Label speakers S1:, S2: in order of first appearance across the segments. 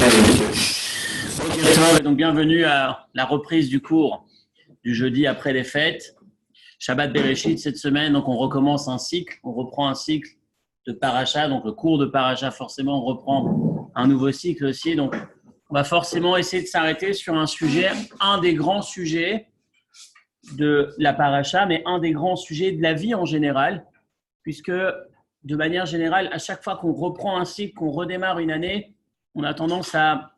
S1: Ok, donc bienvenue à la reprise du cours du jeudi après les fêtes. Shabbat Bereshit cette semaine, donc on recommence un cycle, on reprend un cycle de paracha, donc le cours de paracha forcément on reprend un nouveau cycle aussi. Donc on va forcément essayer de s'arrêter sur un sujet, un des grands sujets de la paracha, mais un des grands sujets de la vie en général, puisque de manière générale, à chaque fois qu'on reprend un cycle, qu'on redémarre une année, on a tendance à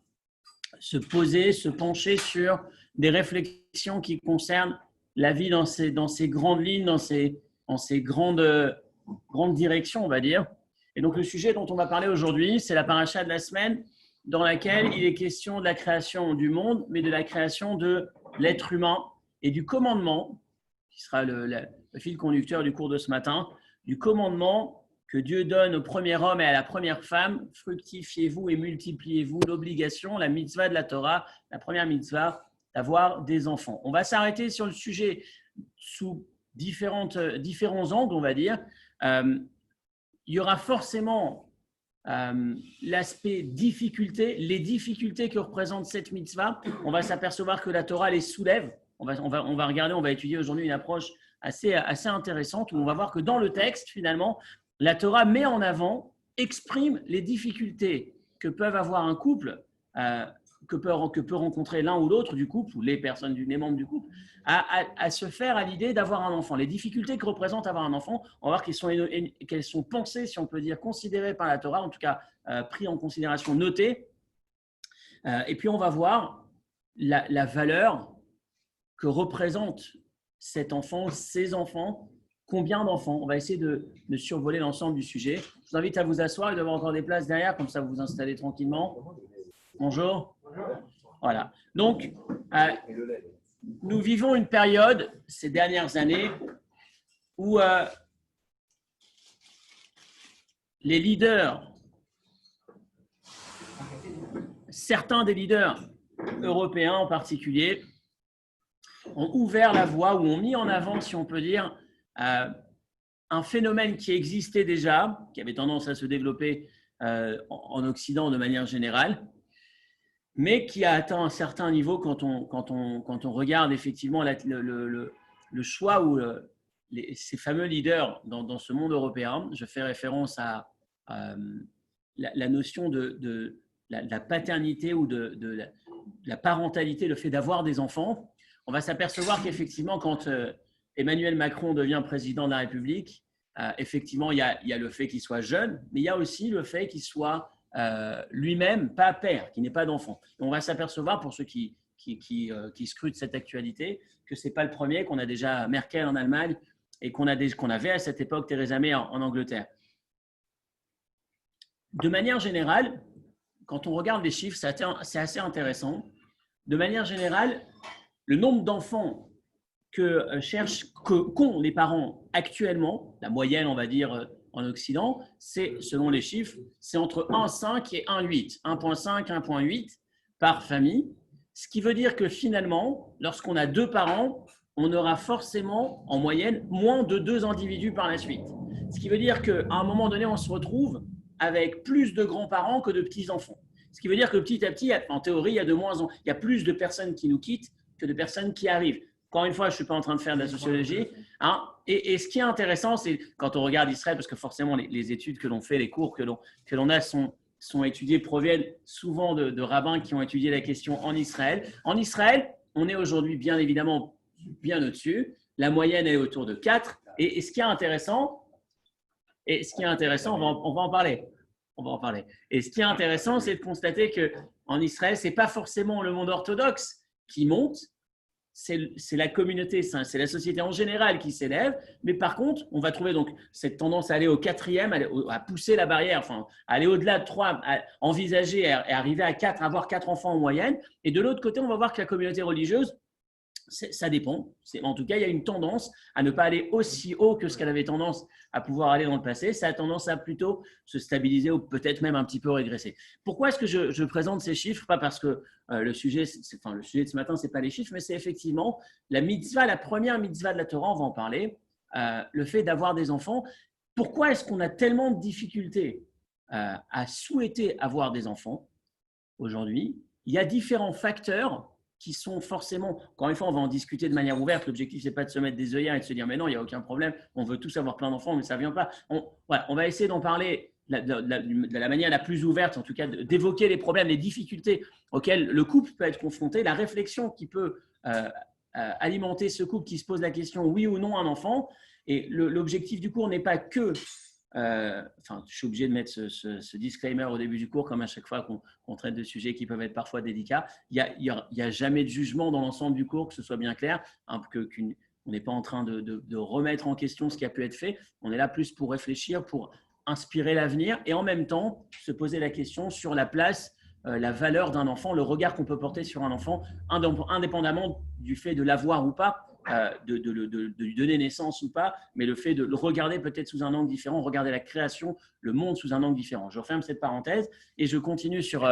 S1: se poser, se pencher sur des réflexions qui concernent la vie dans ses grandes lignes, dans ses grandes directions, on va dire. Et donc, le sujet dont on va parler aujourd'hui, c'est la paracha de la semaine, dans laquelle il est question de la création du monde, mais de la création de l'être humain et du commandement, qui sera le fil conducteur du cours de ce matin, du commandement que Dieu donne au premier homme et à la première femme, fructifiez-vous et multipliez-vous, l'obligation, la mitzvah de la Torah, la première mitzvah, d'avoir des enfants. On va s'arrêter sur le sujet sous différents angles, on va dire. Il y aura forcément l'aspect difficulté, les difficultés que représente cette mitzvah. On va s'apercevoir que la Torah les soulève. On va regarder, on va étudier aujourd'hui une approche assez intéressante où on va voir que dans le texte, finalement, la Torah met en avant, exprime les difficultés que peuvent avoir un couple, que peut rencontrer l'un ou l'autre du couple, ou les membres du couple, à se faire à l'idée d'avoir un enfant. Les difficultés que représente avoir un enfant, on va voir qu'elles sont pensées, si on peut dire, considérées par la Torah, en tout cas prises en considération, notées. Et puis on va voir la valeur que représente cet enfant, ces enfants. Combien d'enfants? On va essayer de survoler l'ensemble du sujet. Je vous invite à vous asseoir. Il doit y avoir encore des places derrière, comme ça vous vous installez tranquillement. Bonjour. Voilà. Donc, nous vivons une période, ces dernières années, où les leaders, certains des leaders européens en particulier, ont ouvert la voie ou ont mis en avant, si on peut dire, un phénomène qui existait déjà, qui avait tendance à se développer en Occident de manière générale, mais qui a atteint un certain niveau quand on regarde effectivement le choix ou ces fameux leaders dans ce monde européen. Je fais référence à la notion de la paternité ou de la parentalité, le fait d'avoir des enfants. On va s'apercevoir qu'effectivement, quand Emmanuel Macron devient président de la République, effectivement, il y a le fait qu'il soit jeune, mais il y a aussi le fait qu'il soit lui-même pas père, qu'il n'ait pas d'enfant. On va s'apercevoir, pour ceux qui scrutent cette actualité, que ce n'est pas le premier, qu'on a déjà Merkel en Allemagne et qu'on avait à cette époque Theresa May en Angleterre. De manière générale, quand on regarde les chiffres, c'est assez intéressant. De manière générale, le nombre d'enfants qu'ont les parents actuellement, la moyenne, on va dire, en Occident, c'est, selon les chiffres, c'est entre 1,5 et 1,8, 1,5, 1,8 par famille, ce qui veut dire que finalement, lorsqu'on a 2 parents, on aura forcément, en moyenne, moins de 2 individus par la suite. Ce qui veut dire qu'à un moment donné, on se retrouve avec plus de grands-parents que de petits-enfants. Ce qui veut dire que petit à petit, en théorie, il y a plus de personnes qui nous quittent que de personnes qui arrivent. Encore une fois, je ne suis pas en train de faire de la sociologie. Hein, et ce qui est intéressant, c'est quand on regarde Israël, parce que forcément, les études que l'on fait, les cours que l'on a sont étudiés, proviennent souvent de rabbins qui ont étudié la question en Israël. En Israël, on est aujourd'hui bien évidemment bien au-dessus. La moyenne est autour de 4. Et ce qui est intéressant, on va en parler. Et ce qui est intéressant, c'est de constater qu'en Israël, ce n'est pas forcément le monde orthodoxe qui monte, c'est la communauté, c'est la société en général qui s'élève, mais par contre, on va trouver donc cette tendance à aller au 4e, à pousser la barrière, enfin, à aller au-delà de 3, à envisager et arriver à 4, à avoir 4 enfants en moyenne. Et de l'autre côté, on va voir que la communauté religieuse, ça dépend. En tout cas, il y a une tendance à ne pas aller aussi haut que ce qu'elle avait tendance à pouvoir aller dans le passé. Ça a tendance à plutôt se stabiliser ou peut-être même un petit peu régresser. Pourquoi est-ce que je présente ces chiffres? Pas parce que le sujet de ce matin, ce n'est pas les chiffres, mais c'est effectivement la mitzvah, la première mitzvah de la Torah, on va en parler, le fait d'avoir des enfants. Pourquoi est-ce qu'on a tellement de difficultés à souhaiter avoir des enfants? aujourd'hui, il y a différents facteurs qui sont forcément, encore une fois, on va en discuter de manière ouverte. L'objectif, ce n'est pas de se mettre des œillères et de se dire, mais non, il n'y a aucun problème, on veut tous avoir plein d'enfants, mais ça ne vient pas. On va essayer d'en parler de la manière la plus ouverte, en tout cas, d'évoquer les problèmes, les difficultés auxquelles le couple peut être confronté, la réflexion qui peut alimenter ce couple qui se pose la question, oui ou non, un enfant. Et l'objectif du cours n'est pas que… je suis obligé de mettre ce disclaimer au début du cours, comme à chaque fois qu'on traite de sujets qui peuvent être parfois délicats. Il n'y a jamais de jugement dans l'ensemble du cours, que ce soit bien clair, hein, on n'est pas en train de remettre en question ce qui a pu être fait. On est là plus pour réfléchir, pour inspirer l'avenir et en même temps se poser la question sur la place, la valeur d'un enfant, le regard qu'on peut porter sur un enfant, indépendamment du fait de l'avoir ou pas. De lui donner naissance ou pas, mais le fait de le regarder peut-être sous un angle différent, regarder la création, le monde sous un angle différent. Je referme cette parenthèse et je continue sur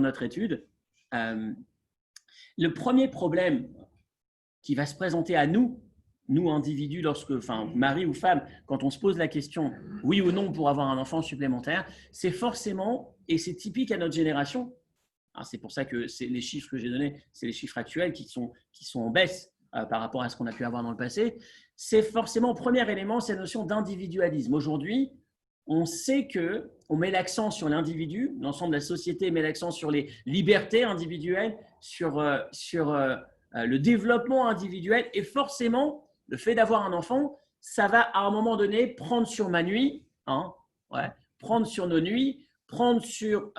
S1: notre étude. Le premier problème qui va se présenter à nous individus, mari ou femme, quand on se pose la question oui ou non pour avoir un enfant supplémentaire, c'est forcément, et c'est typique à notre génération, c'est pour ça que les chiffres que j'ai donnés, c'est les chiffres actuels qui sont en baisse par rapport à ce qu'on a pu avoir dans le passé, c'est forcément, premier élément, cette notion d'individualisme. Aujourd'hui, on sait qu'on met l'accent sur l'individu, l'ensemble de la société met l'accent sur les libertés individuelles, sur le développement individuel, et forcément, le fait d'avoir un enfant, ça va à un moment donné prendre sur ma nuit, prendre sur nos nuits, prendre sur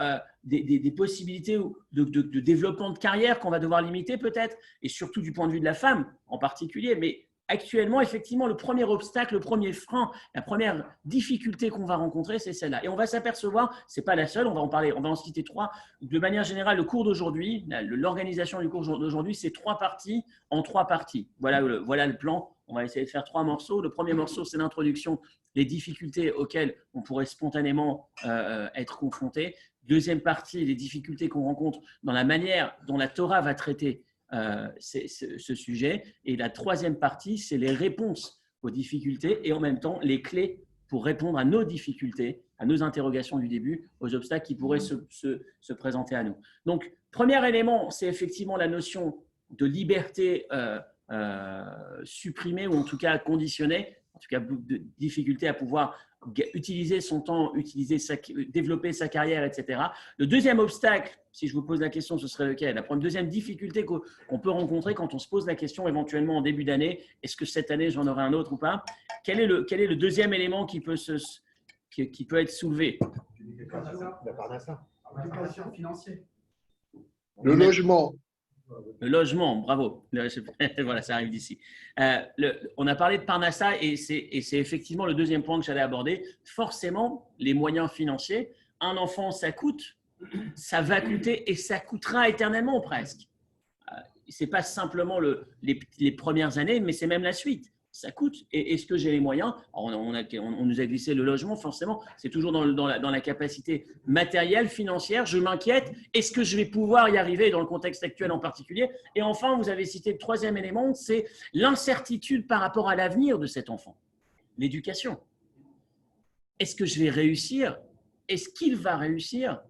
S1: des possibilités de développement de carrière qu'on va devoir limiter peut-être, et surtout du point de vue de la femme en particulier. Mais actuellement, effectivement, le premier obstacle, le premier frein, la première difficulté qu'on va rencontrer, c'est celle-là. Et on va s'apercevoir, ce n'est pas la seule, on va en parler, on va en citer 3. De manière générale, le cours d'aujourd'hui, l'organisation du cours d'aujourd'hui, c'est 3 parties en 3 parties. Voilà le plan. On va essayer de faire 3 morceaux. Le premier morceau, c'est l'introduction, les difficultés auxquelles on pourrait spontanément être confronté. Deuxième partie, les difficultés qu'on rencontre dans la manière dont la Torah va traiter ce sujet. Et la troisième partie, c'est les réponses aux difficultés et en même temps les clés pour répondre à nos difficultés, à nos interrogations du début, aux obstacles qui pourraient se présenter à nous. Donc, premier élément, c'est effectivement la notion de liberté supprimée ou en tout cas conditionnée, en tout cas de difficulté à pouvoir utiliser son temps, développer sa carrière, etc. Le deuxième obstacle, si je vous pose la question, ce serait lequel? La deuxième difficulté qu'on peut rencontrer quand on se pose la question éventuellement en début d'année, est-ce que cette année j'en aurai un autre ou pas? Quel est le deuxième élément qui peut être soulevé?
S2: L'éducation financière.
S3: Le logement.
S1: Le logement, bravo. Voilà, ça arrive d'ici. On a parlé de Parnassa et c'est effectivement le deuxième point que j'allais aborder. Forcément, les moyens financiers, un enfant, ça coûte, ça va coûter et ça coûtera éternellement presque. Ce n'est pas simplement les premières années, mais c'est même la suite. Ça coûte. Et est-ce que j'ai les moyens? Alors on nous a glissé le logement, forcément. C'est toujours dans la capacité matérielle, financière. Je m'inquiète. Est-ce que je vais pouvoir y arriver dans le contexte actuel en particulier? Et enfin, vous avez cité le troisième élément, c'est l'incertitude par rapport à l'avenir de cet enfant. L'éducation. Est-ce que je vais réussir? Est-ce qu'il va réussir?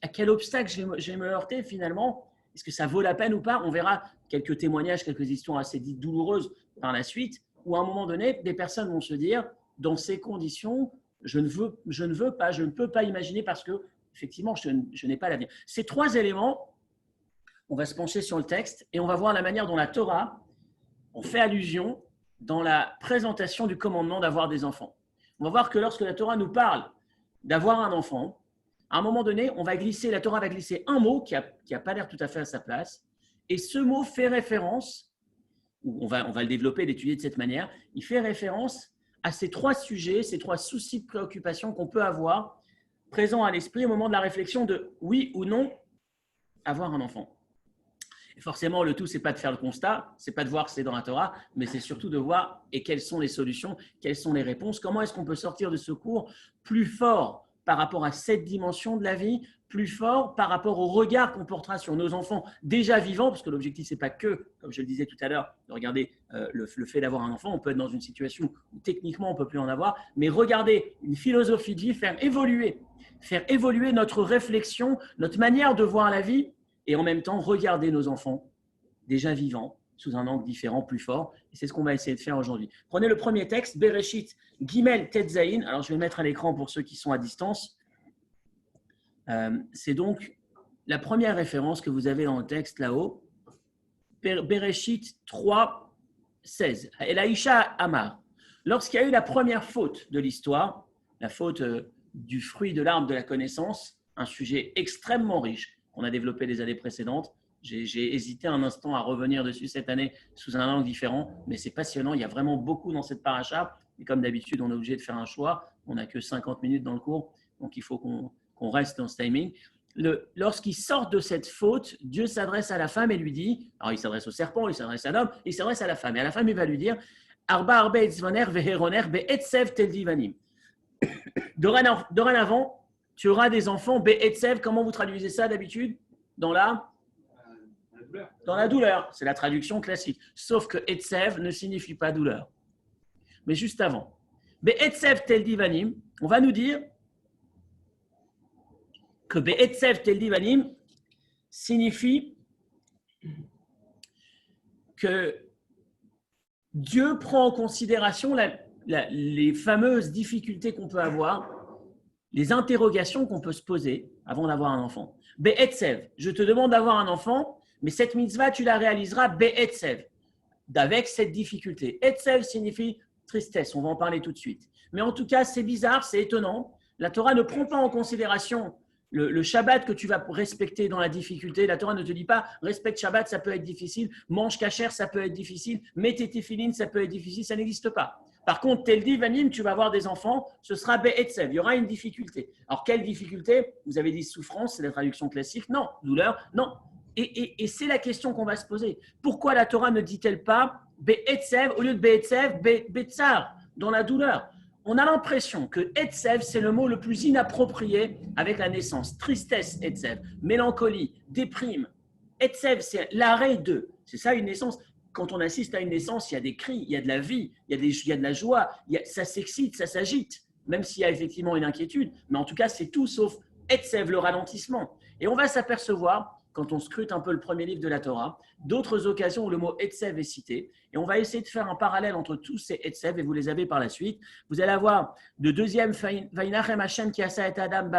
S1: À quel obstacle je vais me heurter finalement? Est-ce que ça vaut la peine ou pas? On verra quelques témoignages, quelques histoires assez dites douloureuses par la suite, où à un moment donné, des personnes vont se dire, dans ces conditions, je ne peux pas imaginer parce que, effectivement, je n'ai pas l'avenir. Ces 3 éléments, on va se pencher sur le texte et on va voir la manière dont la Torah en fait allusion dans la présentation du commandement d'avoir des enfants. On va voir que lorsque la Torah nous parle d'avoir un enfant, à un moment donné, la Torah va glisser un mot qui n'a pas l'air tout à fait à sa place. Et ce mot fait référence, on va le développer, l'étudier de cette manière, il fait référence à ces 3 sujets, ces 3 soucis de préoccupation qu'on peut avoir présents à l'esprit au moment de la réflexion de oui ou non avoir un enfant. Et forcément, le tout, ce n'est pas de faire le constat, ce n'est pas de voir que c'est dans la Torah, mais c'est surtout de voir et quelles sont les solutions, quelles sont les réponses, comment est-ce qu'on peut sortir de ce cours plus fort par rapport à cette dimension de la vie, plus fort par rapport au regard qu'on portera sur nos enfants déjà vivants, parce que l'objectif, ce n'est pas que, comme je le disais tout à l'heure, de regarder le fait d'avoir un enfant. On peut être dans une situation où techniquement, on ne peut plus en avoir, mais regarder une philosophie de vie, faire évoluer notre réflexion, notre manière de voir la vie, et en même temps, regarder nos enfants déjà vivants, sous un angle différent, plus fort. Et c'est ce qu'on va essayer de faire aujourd'hui. Prenez le premier texte, Bereshit, Gimel Tetzaïn. Alors, je vais le mettre à l'écran pour ceux qui sont à distance. C'est donc la première référence que vous avez dans le texte là-haut. Bereshit 3, 16. El Aïcha Amar. Lorsqu'il y a eu la première faute de l'histoire, la faute du fruit de l'arbre de la connaissance, un sujet extrêmement riche qu'on a développé les années précédentes. J'ai hésité un instant à revenir dessus cette année sous un angle différent, mais c'est passionnant. Il y a vraiment beaucoup dans cette paracha. Et comme d'habitude, on est obligé de faire un choix. On n'a que 50 minutes dans le cours, donc il faut qu'on reste dans ce timing. Lorsqu'il sort de cette faute, Dieu s'adresse à la femme et lui dit, alors il s'adresse au serpent, il s'adresse à l'homme, il s'adresse à la femme. Et à la femme, il va lui dire, Arba arbe etzvaner veheroner be'etsev tel divanim. Dorénavant, tu auras des enfants be'etsev. Comment vous traduisez ça d'habitude? Dans la douleur. C'est la traduction classique. Sauf que etsev ne signifie pas douleur. Mais juste avant, be'etsev tel divanim, on va nous dire que be'etsev tel divanim signifie que Dieu prend en considération les fameuses difficultés qu'on peut avoir, les interrogations qu'on peut se poser avant d'avoir un enfant. Be'etsev, je te demande d'avoir un enfant, mais cette mitzvah, tu la réaliseras be'etsev, avec cette difficulté. Etsev signifie tristesse, on va en parler tout de suite. Mais en tout cas, c'est bizarre, c'est étonnant. La Torah ne prend pas en considération le Shabbat que tu vas respecter dans la difficulté. La Torah ne te dit pas respecte Shabbat, ça peut être difficile, mange kasher, ça peut être difficile, mets tes téphilines, ça peut être difficile, ça n'existe pas. Par contre, tel divanim, tu vas avoir des enfants, ce sera be'etsev, il y aura une difficulté. Alors, quelle difficulté? Vous avez dit souffrance, c'est la traduction classique. Non, douleur, non. Et c'est la question qu'on va se poser. Pourquoi la Torah ne dit-elle pas be'etsev au lieu de be'etsev, be'tsar, dans la douleur? On a l'impression que etsev, c'est le mot le plus inapproprié avec la naissance. Tristesse, etsev, mélancolie, déprime. Etsev, c'est l'arrêt de. C'est ça une naissance. Quand on assiste à une naissance, il y a des cris, il y a de la vie, il y a de la joie, ça s'excite, ça s'agite, même s'il y a effectivement une inquiétude. Mais en tout cas, c'est tout sauf etsev, le ralentissement. Et on va s'apercevoir, quand on scrute un peu le premier livre de la Torah, d'autres occasions où le mot etsev est cité. Et on va essayer de faire un parallèle entre tous ces etsev, et vous les avez par la suite. Vous allez avoir le deuxième, Vainachem Hashem ki asa et Adam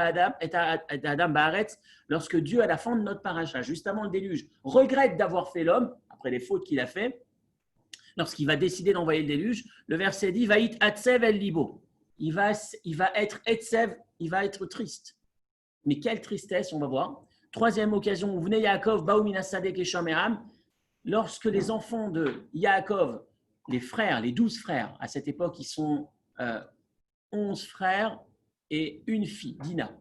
S1: ba'aretz, lorsque Dieu, à la fin de notre paracha, juste avant le déluge, regrette d'avoir fait l'homme, après les fautes qu'il a fait, lorsqu'il va décider d'envoyer le déluge, le verset dit Vaït atsev el libo. Il va être etsev, il va être triste. Mais quelle tristesse, on va voir. Troisième occasion, vous venez Yaakov, Baoumina Sadek et Shomeram, lorsque les enfants de Yaakov, les frères, les 12 frères, à cette époque, ils sont 11 frères et une fille, Dina,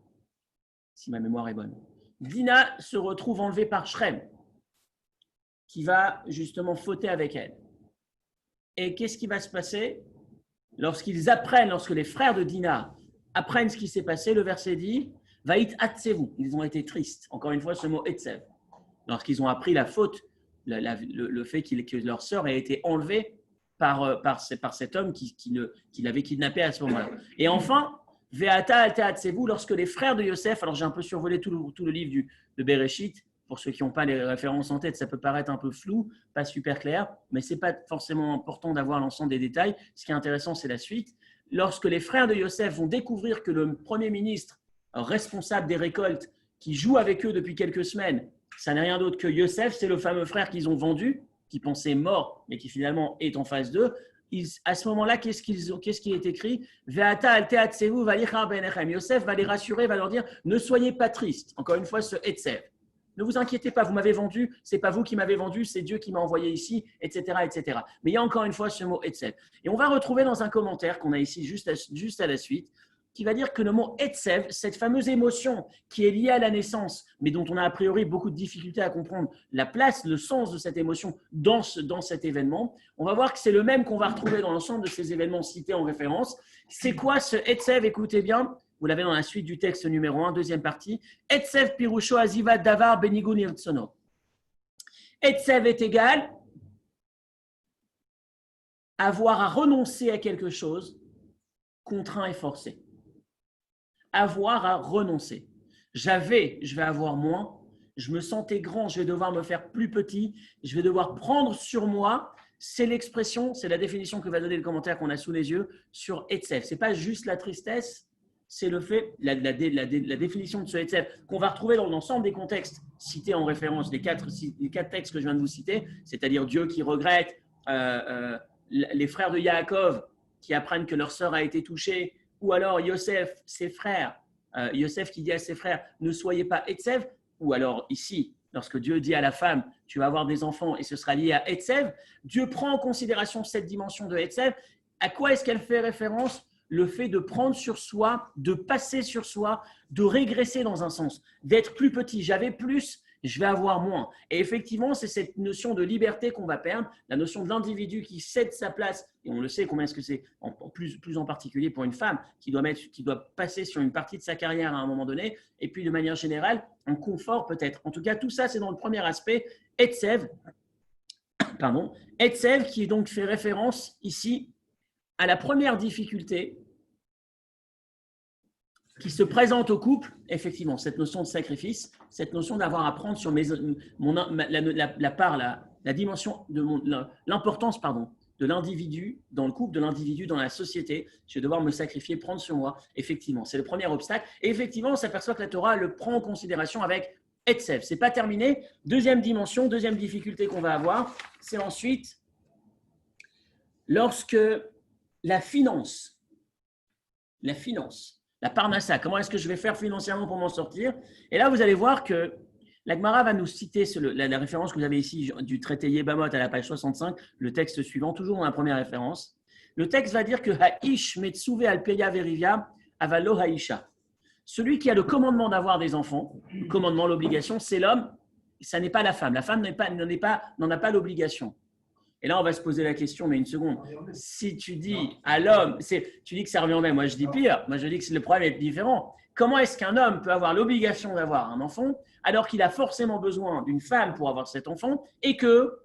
S1: si ma mémoire est bonne. Dina se retrouve enlevée par Shrem, qui va justement fauter avec elle. Et qu'est-ce qui va se passer? Lorsque les frères de Dina apprennent ce qui s'est passé, le verset dit Vaït atsevu, ils ont été tristes. Encore une fois, ce mot etsev. Lorsqu'ils ont appris la faute, le fait que leur sœur ait été enlevée par cet homme qui l'avait kidnappée à ce moment-là. Et enfin, Ve'ata alta atsevu, lorsque les frères de Yosef, alors j'ai un peu survolé tout le livre de Bereshit, pour ceux qui n'ont pas les références en tête, ça peut paraître un peu flou, pas super clair, mais ce n'est pas forcément important d'avoir l'ensemble des détails. Ce qui est intéressant, c'est la suite. Lorsque les frères de Yosef vont découvrir que le premier ministre responsable des récoltes qui joue avec eux depuis quelques semaines, ça n'est rien d'autre que Yosef, c'est le fameux frère qu'ils ont vendu, qui pensait mort, mais qui finalement est en face d'eux. À ce moment-là, qu'est-ce qui est écrit? Ve'ata alta atsevu valicha benechem. Yosef va les rassurer, va leur dire ne soyez pas tristes. Encore une fois, ce etsev. Ne vous inquiétez pas, vous m'avez vendu, c'est pas vous qui m'avez vendu, c'est Dieu qui m'a envoyé ici, etc., etc. Mais il y a encore une fois ce mot etsev. Et on va retrouver dans un commentaire qu'on a ici juste à la suite, qui va dire que le mot etsev, cette fameuse émotion qui est liée à la naissance, mais dont on a a priori beaucoup de difficultés à comprendre la place, le sens de cette émotion dans cet événement, on va voir que c'est le même qu'on va retrouver dans l'ensemble de ces événements cités en référence. C'est quoi ce etsev? Écoutez bien, vous l'avez dans la suite du texte numéro 1, deuxième partie. Etsev pirusho azivat davar benigun irtsono. Etsev est égal avoir à renoncer à quelque chose contraint et forcé. Avoir à renoncer. Je vais avoir moins. Je me sentais grand, je vais devoir me faire plus petit. Je vais devoir prendre sur moi. C'est l'expression, c'est la définition que va donner le commentaire qu'on a sous les yeux sur Etsev. Ce n'est pas juste la tristesse, c'est le fait, la définition de ce Etsev qu'on va retrouver dans l'ensemble des contextes cités en référence, les quatre textes que je viens de vous citer, c'est-à-dire Dieu qui regrette, les frères de Yaakov qui apprennent que leur sœur a été touchée, ou alors Yosef, ses frères, Yosef qui dit à ses frères, ne soyez pas Etsev, ou alors ici, lorsque Dieu dit à la femme, tu vas avoir des enfants et ce sera lié à Etsev, Dieu prend en considération cette dimension de Etsev. À quoi est-ce qu'elle fait référence? Le fait de prendre sur soi, de passer sur soi, de régresser dans un sens, d'être plus petit. J'avais plus, je vais avoir moins. Et effectivement, c'est cette notion de liberté qu'on va perdre, la notion de l'individu qui cède sa place, et on le sait combien est-ce que c'est, plus en particulier pour une femme qui doit passer sur une partie de sa carrière à un moment donné, et puis de manière générale, un confort peut-être. En tout cas, tout ça, c'est dans le premier aspect, Etsev, qui donc fait référence ici à la première difficulté qui se présente au couple, effectivement, cette notion de sacrifice, cette notion d'avoir à prendre sur la dimension de l'importance de l'individu dans le couple, de l'individu dans la société. Je vais devoir me sacrifier, prendre sur moi. Effectivement, c'est le premier obstacle. Et effectivement, on s'aperçoit que la Torah le prend en considération avec Etsev. Ce n'est pas terminé. Deuxième dimension, deuxième difficulté qu'on va avoir, c'est ensuite lorsque la finance, la parnassa, comment est-ce que je vais faire financièrement pour m'en sortir? Et là, vous allez voir que la Gemara va nous citer la référence que vous avez ici du traité Yebamot à la page 65, le texte suivant, toujours dans la première référence. Le texte va dire que Ha'ish metsuve al peya verivia avalo haisha. Celui qui a le commandement d'avoir des enfants, le commandement, l'obligation, c'est l'homme, ça n'est pas la femme. La femme n'en a pas l'obligation. Et là, on va se poser la question, mais une seconde. Si tu dis à l'homme, tu dis que ça revient au même. Moi, je dis pire. Moi, je dis que le problème est différent. Comment est-ce qu'un homme peut avoir l'obligation d'avoir un enfant alors qu'il a forcément besoin d'une femme pour avoir cet enfant et que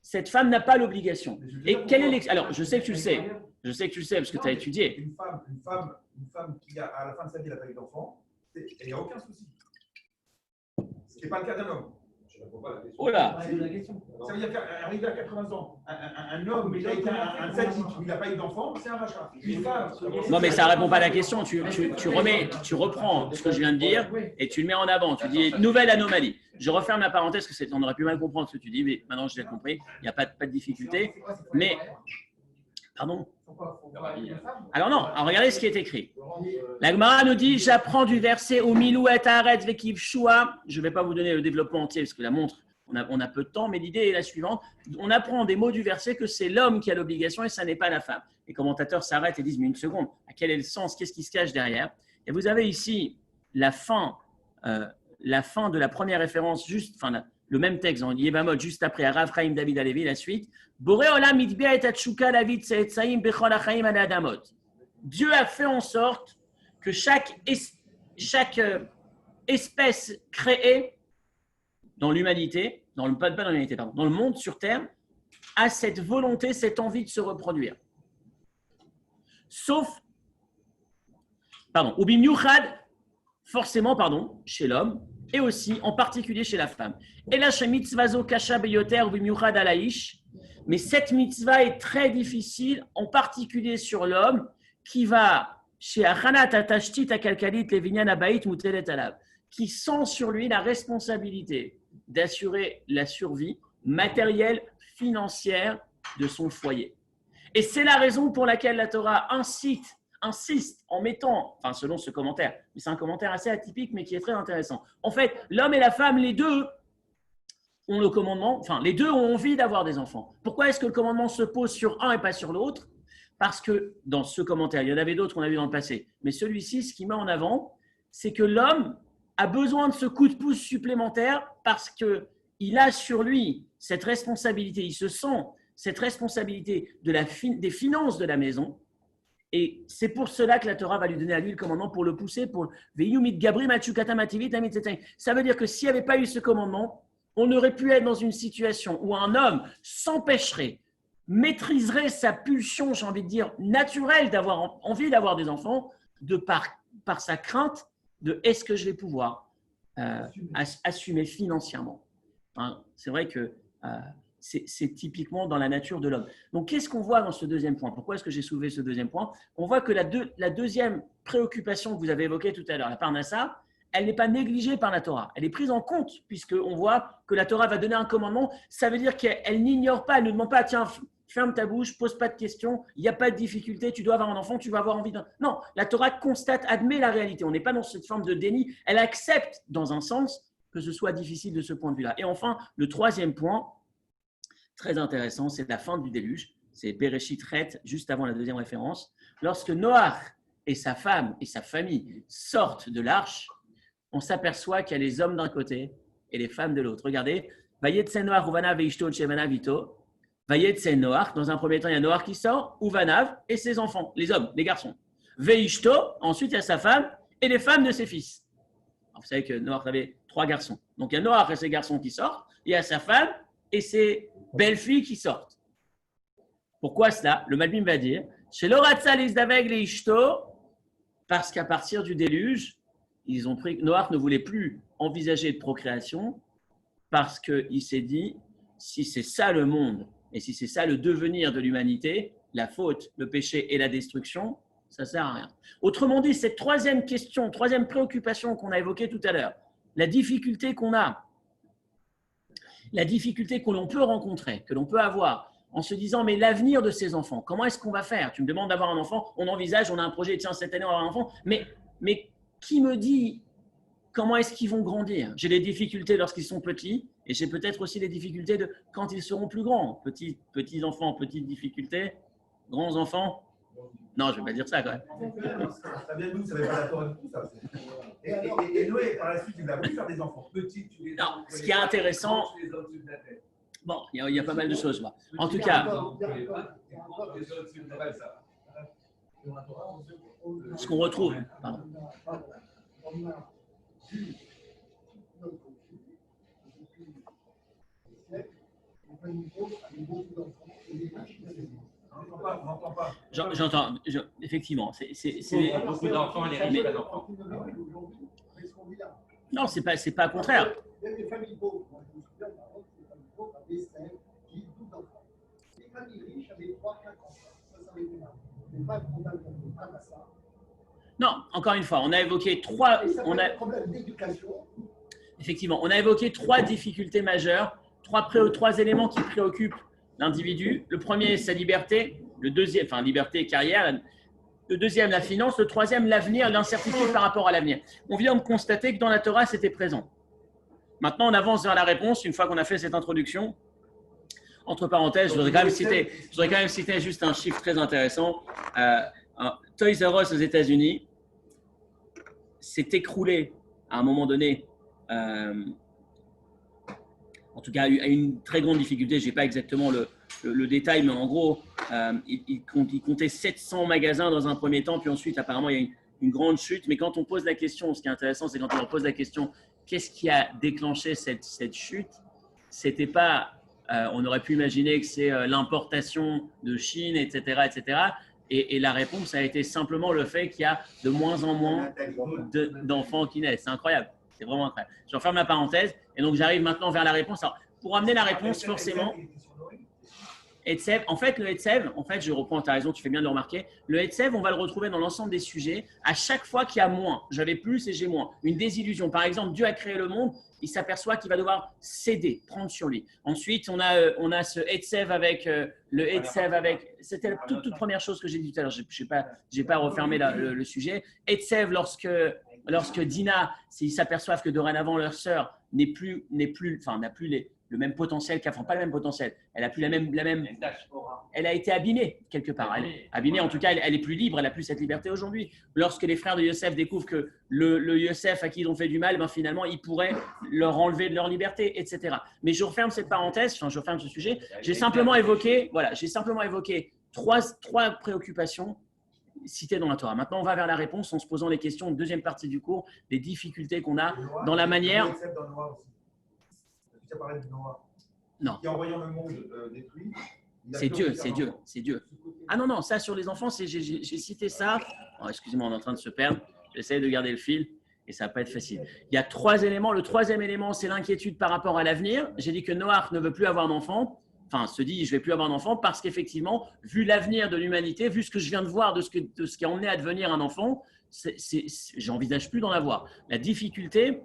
S1: cette femme n'a pas l'obligation? Et quel est Alors, je sais que tu le sais. Je sais que tu le sais parce que tu as étudié.
S2: Une femme qui, à la fin de sa vie, n'a pas eu d'enfant, il n'y a aucun souci. Ce qui n'est pas le cas d'un homme.
S1: Oh là.
S2: Ça veut dire qu'arrivé à 80 ans, un homme qui a été un tzaddik, il n'a pas eu d'enfant, c'est un rachat.
S1: Non, mais ça ne répond pas à la question. Tu reprends ce que je viens de dire et tu le mets en avant. Tu dis nouvelle anomalie. Je referme la parenthèse parce qu'on aurait pu mal comprendre ce que tu dis, mais maintenant je l'ai compris. Il n'y a pas de difficulté. Mais, pardon. Alors non, alors regardez ce qui est écrit. La Gemara nous dit, j'apprends du verset au milou et haaretz vekiv shua. Je ne vais pas vous donner le développement entier parce que la montre, on a peu de temps, mais l'idée est la suivante. On apprend des mots du verset que c'est l'homme qui a l'obligation et ça n'est pas la femme. Les commentateurs s'arrêtent et disent, mais une seconde, à quel est le sens? Qu'est-ce qui se cache derrière? Et vous avez ici la fin de la première référence, le même texte en Yevamot, juste après à Rav Chaim David Alevi, la suite. Boré olam mitbia et atshuka David seetzaim bechol hachaim ale adamot. Dieu a fait en sorte que chaque espèce créée dans l'humanité, pas dans l'humanité, pardon, dans le monde sur Terre, a cette volonté, cette envie de se reproduire. Sauf, ou bimyuchad, forcément, chez l'homme, et aussi en particulier chez la femme. Et là, chez mitzvazo kasha beyoter ou bimyuchad alaish, mais cette mitzvah est très difficile, en particulier sur l'homme, qui va chez Achanat Atashtit Akalkalit Levinyan Abayit Mutelet Alav, qui sent sur lui la responsabilité d'assurer la survie matérielle, financière de son foyer. Et c'est la raison pour laquelle la Torah insiste en mettant, selon ce commentaire, mais c'est un commentaire assez atypique mais qui est très intéressant. En fait, l'homme et la femme, les deux ont le commandement, les deux ont envie d'avoir des enfants. Pourquoi est-ce que le commandement se pose sur un et pas sur l'autre? Parce que dans ce commentaire, il y en avait d'autres qu'on a vu dans le passé, mais celui-ci, ce qu'il met en avant, c'est que l'homme a besoin de ce coup de pouce supplémentaire parce qu'il a sur lui cette responsabilité, il se sent cette responsabilité des finances de la maison Et c'est pour cela que la Torah va lui donner à lui le commandement pour le pousser, pour Veyumit Gabri Machukata Mativit Amit Tzetaim. Ça veut dire que s'il n'y avait pas eu ce commandement, on aurait pu être dans une situation où un homme s'empêcherait, maîtriserait sa pulsion, j'ai envie de dire, naturelle d'avoir envie d'avoir des enfants, par sa crainte de est-ce que je vais pouvoir assumer financièrement. Hein, c'est vrai que c'est typiquement dans la nature de l'homme. Donc, qu'est-ce qu'on voit dans ce deuxième point? Pourquoi est-ce que j'ai soulevé ce deuxième point? On voit que la deuxième préoccupation que vous avez évoquée tout à l'heure, la parnassa, elle n'est pas négligée par la Torah. Elle est prise en compte, puisqu'on voit que la Torah va donner un commandement. Ça veut dire qu'elle n'ignore pas, elle ne demande pas, tiens, ferme ta bouche, pose pas de questions, il n'y a pas de difficulté, tu dois avoir un enfant, tu vas avoir envie d'un… Non, la Torah constate, admet la réalité. On n'est pas dans cette forme de déni. Elle accepte, dans un sens, que ce soit difficile de ce point de vue-là. Et enfin, le troisième point, très intéressant, c'est la fin du déluge. C'est Bereshit Ret, juste avant la deuxième référence. Lorsque Noach et sa femme et sa famille sortent de l'arche, on s'aperçoit qu'il y a les hommes d'un côté et les femmes de l'autre. Regardez, Vayetse Noach Uvanav veishto Shevanav ito. Vayetse Noach, dans un premier temps, il y a Noach qui sort, Uvanav et ses enfants, les hommes, les garçons. Veishto, ensuite il y a sa femme et les femmes de ses fils. Alors, vous savez que Noach avait 3 garçons. Donc il y a Noach et ses garçons qui sortent, il y a sa femme et ses belles-filles qui sortent. Pourquoi cela? Le Malbim va dire, chez l'Oratza les Daveg les Ishto, parce qu'à partir du déluge, ils ont pris, Noach ne voulait plus envisager de procréation parce qu'il s'est dit, si c'est ça le monde et si c'est ça le devenir de l'humanité, la faute, le péché et la destruction, ça ne sert à rien. Autrement dit, cette troisième question, troisième préoccupation qu'on a évoquée tout à l'heure, la difficulté qu'on a, la difficulté que l'on peut rencontrer, que l'on peut avoir en se disant, mais l'avenir de ces enfants, comment est-ce qu'on va faire? Tu me demandes d'avoir un enfant, on envisage, on a un projet, tiens, cette année, on va avoir un enfant, mais qui me dit comment est-ce qu'ils vont grandir? J'ai des difficultés lorsqu'ils sont petits et j'ai peut-être aussi des difficultés de quand ils seront plus grands. Petits enfants, petites difficultés, grands enfants. Non, je ne vais pas dire ça quand même.
S2: Ça vient d'où? Ça ne va pas la Torah du tout, ça. Et Noé, par la suite, il a voulu faire des enfants. Petits, tu les…
S1: Non, ce qui est intéressant… Bon, il y a pas mal de choses. Moi. En tout cas, ce qu'on retrouve… Pardon. J'entends, effectivement.
S4: Beaucoup d'enfants, les riches, pas d'enfants.
S1: Non, c'est pas contraire.
S5: Il y a des familles pauvres. Moi, je me souviens, par exemple, des familles pauvres avaient 5, 10, 12 enfants. Les familles riches avaient 3, 4 enfants. Ça avait été là. Les femmes n'ont pas à ça.
S1: Non, encore une fois, on a évoqué 3.
S5: On a un problème d'éducation.
S1: Effectivement, on a évoqué 3 difficultés majeures, 3 éléments qui préoccupent l'individu. Le premier, sa liberté. Le deuxième, enfin, liberté et carrière. Le deuxième, la finance. Le troisième, l'avenir, l'incertitude par rapport à l'avenir. On vient de constater que dans la Torah, c'était présent. Maintenant, on avance vers la réponse une fois qu'on a fait cette introduction. Entre parenthèses, je voudrais quand même citer juste un chiffre très intéressant. Toys R Us aux États-Unis s'est écroulé à un moment donné, en tout cas, a eu une très grande difficulté. Je n'ai pas exactement le détail, mais en gros, il comptait 700 magasins dans un premier temps, puis ensuite, apparemment, il y a une grande chute. Mais quand on pose la question, ce qui est intéressant, c'est quand on pose la question, qu'est-ce qui a déclenché cette chute? C'était pas, on aurait pu imaginer que c'est l'importation de Chine, etc., etc. Et la réponse a été simplement le fait qu'il y a de moins en moins d'enfants qui naissent. C'est incroyable. C'est vraiment incroyable. Je referme la parenthèse et donc j'arrive maintenant vers la réponse. Alors, pour amener la réponse, forcément, Etsev, en fait, le Etsev, je reprends, tu as raison, tu fais bien de le remarquer. Le Etsev, on va le retrouver dans l'ensemble des sujets. À chaque fois qu'il y a moins, j'avais plus et j'ai moins. Une désillusion. Par exemple, Dieu a créé le monde, il s'aperçoit qu'il va devoir céder, prendre sur lui. Ensuite, on a ce Etsev avec le Etsev avec. C'était la toute première chose que j'ai dit tout à l'heure. Je n'ai pas refermé le sujet. Etsev, lorsque Dina, s'ils s'aperçoivent que dorénavant leur sœur n'a plus le même potentiel qu'avant, pas le même potentiel. Elle a plus la même. Elle a été abîmée quelque part. Abîmée, en tout cas, elle est plus libre. Elle a plus cette liberté aujourd'hui. Lorsque les frères de Yosef découvrent que le Yosef à qui ils ont fait du mal, finalement, ils pourraient leur enlever de leur liberté, etc. Mais je referme cette parenthèse. Je referme ce sujet. J'ai simplement évoqué 3 préoccupations cité dans la Torah. Maintenant, on va vers la réponse en se posant les questions, deuxième partie du cours, des difficultés qu'on a dans la manière…
S2: Dans Noah aussi. Tu as parlé de Noah.
S1: Non.
S2: Qui, en voyant le monde détruit…
S1: C'est Dieu, c'est Dieu, c'est Dieu. Ah non, non, ça sur les enfants, j'ai cité ça. Oh, excusez-moi, on est en train de se perdre. J'essaie de garder le fil et ça va pas être facile. Il y a 3 éléments. Le 3e élément, c'est l'inquiétude par rapport à l'avenir. J'ai dit que Noach ne veut plus avoir d'enfant. Enfin, se dit, je ne vais plus avoir d'enfant parce qu'effectivement, vu l'avenir de l'humanité, vu ce que je viens de voir de ce qui a emmené à devenir un enfant, j'envisage plus d'en avoir. La difficulté,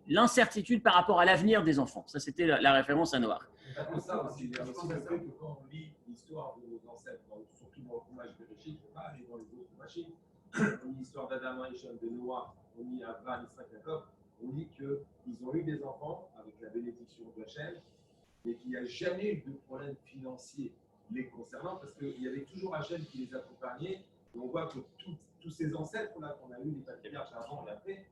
S1: l'incertitude par rapport à l'avenir des enfants. Ça, c'était la référence à Noach.
S4: C'est pas que ça aussi. Il y a aussi le fait que quand on lit l'histoire de nos ancêtres, surtout dans le Chumash Bereshit, il ne faut pas aller dans les autres machines. On lit l'histoire d'Adam, Rishon, de Noah, on lit Abraham, Isaac, Jacob. On lit qu'ils ont eu des enfants avec la bénédiction de Hachem, mais qu'il n'y a jamais eu de problème financier les concernant, parce qu'il y avait toujours Hachem qui les accompagnait. Et on voit que tous ces ancêtres-là qu'on a eu, les patriarches avant et après,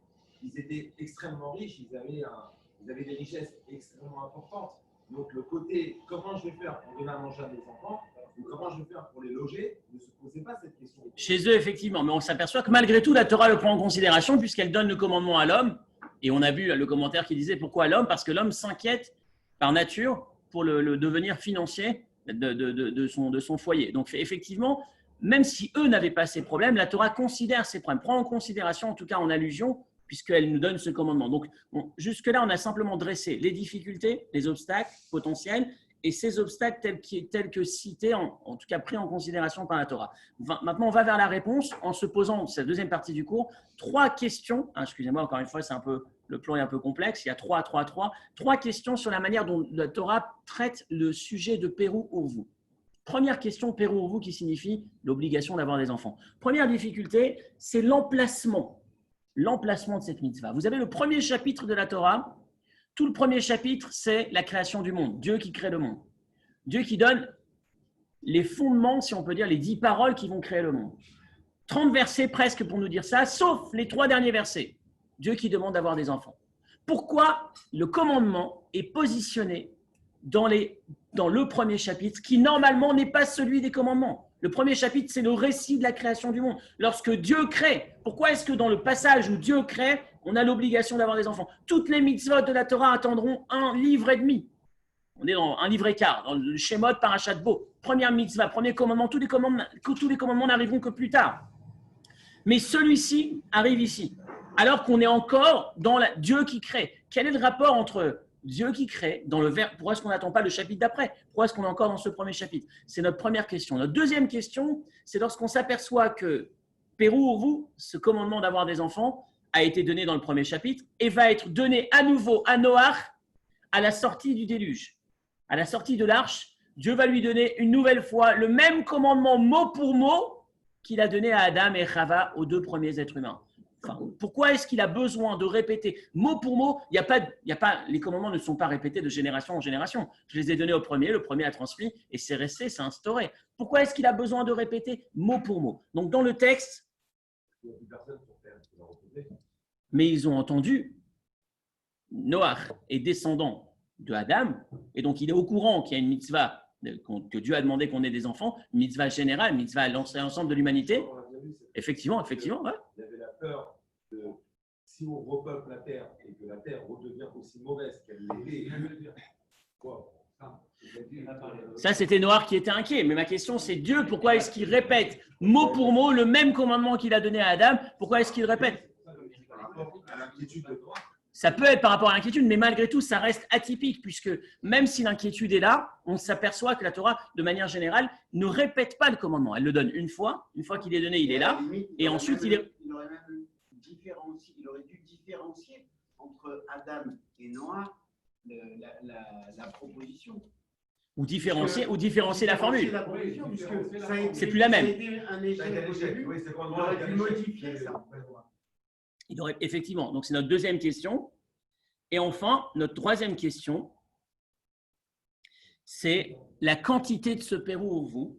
S4: ils étaient extrêmement riches, ils avaient des richesses extrêmement importantes. Donc le côté comment je vais faire pour donner à manger à mes enfants ou comment je vais faire pour les loger ne se posait pas cette question.
S1: Chez eux, effectivement, mais on s'aperçoit que malgré tout, la Torah le prend en considération puisqu'elle donne le commandement à l'homme. Et on a vu le commentaire qui disait pourquoi l'homme? Parce que l'homme s'inquiète par nature pour le devenir financier de son foyer. Donc effectivement, même si eux n'avaient pas ces problèmes, la Torah considère ces problèmes, prend en considération, en tout cas en allusion, puisqu'elle nous donne ce commandement. Donc, jusque-là, on a simplement dressé les difficultés, les obstacles potentiels, et ces obstacles tels que cités, en tout cas pris en considération par la Torah. Maintenant, on va vers la réponse en se posant, c'est la deuxième partie du cours, 3 questions. Excusez-moi, encore une fois, le plan est un peu complexe. Il y a 3 questions sur la manière dont la Torah traite le sujet de Pérou Urvu. Première question, Pérou Urvu, qui signifie l'obligation d'avoir des enfants. Première difficulté, c'est l'emplacement de cette mitzvah. Vous avez le premier chapitre de la Torah. Tout le premier chapitre, c'est la création du monde. Dieu qui crée le monde. Dieu qui donne les fondements, si on peut dire, les 10 paroles qui vont créer le monde. 30 versets presque pour nous dire ça, sauf les 3 derniers versets. Dieu qui demande d'avoir des enfants. Pourquoi le commandement est positionné dans le premier chapitre, qui normalement n'est pas celui des commandements? Le premier chapitre, c'est le récit de la création du monde. Lorsque Dieu crée, pourquoi est-ce que dans le passage où Dieu crée, on a l'obligation d'avoir des enfants? Toutes les mitzvot de la Torah attendront 1 livre et demi. On est dans 1 livre et quart, dans le Shemot Parashat Bo. Première mitzvah, premier commandement, tous les commandements n'arriveront que plus tard. Mais celui-ci arrive ici, alors qu'on est encore dans Dieu qui crée. Quel est le rapport entre Dieu qui crée, dans le verbe, pourquoi est-ce qu'on n'attend pas le chapitre d'après? Pourquoi est-ce qu'on est encore dans ce premier chapitre? C'est notre première question. Notre deuxième question, c'est lorsqu'on s'aperçoit que Pérou Urvu, ce commandement d'avoir des enfants, a été donné dans le premier chapitre et va être donné à nouveau à Noach à la sortie du déluge. À la sortie de l'arche, Dieu va lui donner une nouvelle fois le même commandement mot pour mot qu'il a donné à Adam et Chava, aux 2 premiers êtres humains. Enfin, pourquoi est-ce qu'il a besoin de répéter mot pour mot? Les commandements ne sont pas répétés de génération en génération. Je les ai donnés au premier, le premier a transmis et c'est resté, c'est instauré. Pourquoi est-ce qu'il a besoin de répéter mot pour mot? Donc dans le texte, mais ils ont entendu, Noach est descendant de Adam et donc il est au courant qu'il y a une mitzvah, que Dieu a demandé qu'on ait des enfants, une mitzvah générale, une mitzvah à l'ensemble de l'humanité. Effectivement, ouais.
S4: Il y avait la peur de si on repeuple la terre et que la terre redevient aussi mauvaise qu'elle l'était.
S1: Ça, c'était Noach qui était inquiet. Mais ma question, c'est Dieu, pourquoi est-ce qu'il répète mot pour mot le même commandement qu'il a donné à Adam? Pourquoi est-ce qu'il répète? Ça peut être par rapport à l'inquiétude, mais malgré tout, ça reste atypique, puisque même si l'inquiétude est là, on s'aperçoit que la Torah, de manière générale, ne répète pas le commandement. Elle le donne une fois qu'il est donné, il est là, et ensuite il
S6: aurait même il aurait dû différencier entre Adam et Noah la proposition.
S1: Ou différencier la formule. C'est plus la même.
S6: Il aurait dû modifier ça.
S1: Effectivement, donc c'est notre deuxième question. Et enfin, notre troisième question, c'est la quantité de ce Pérou Urvu.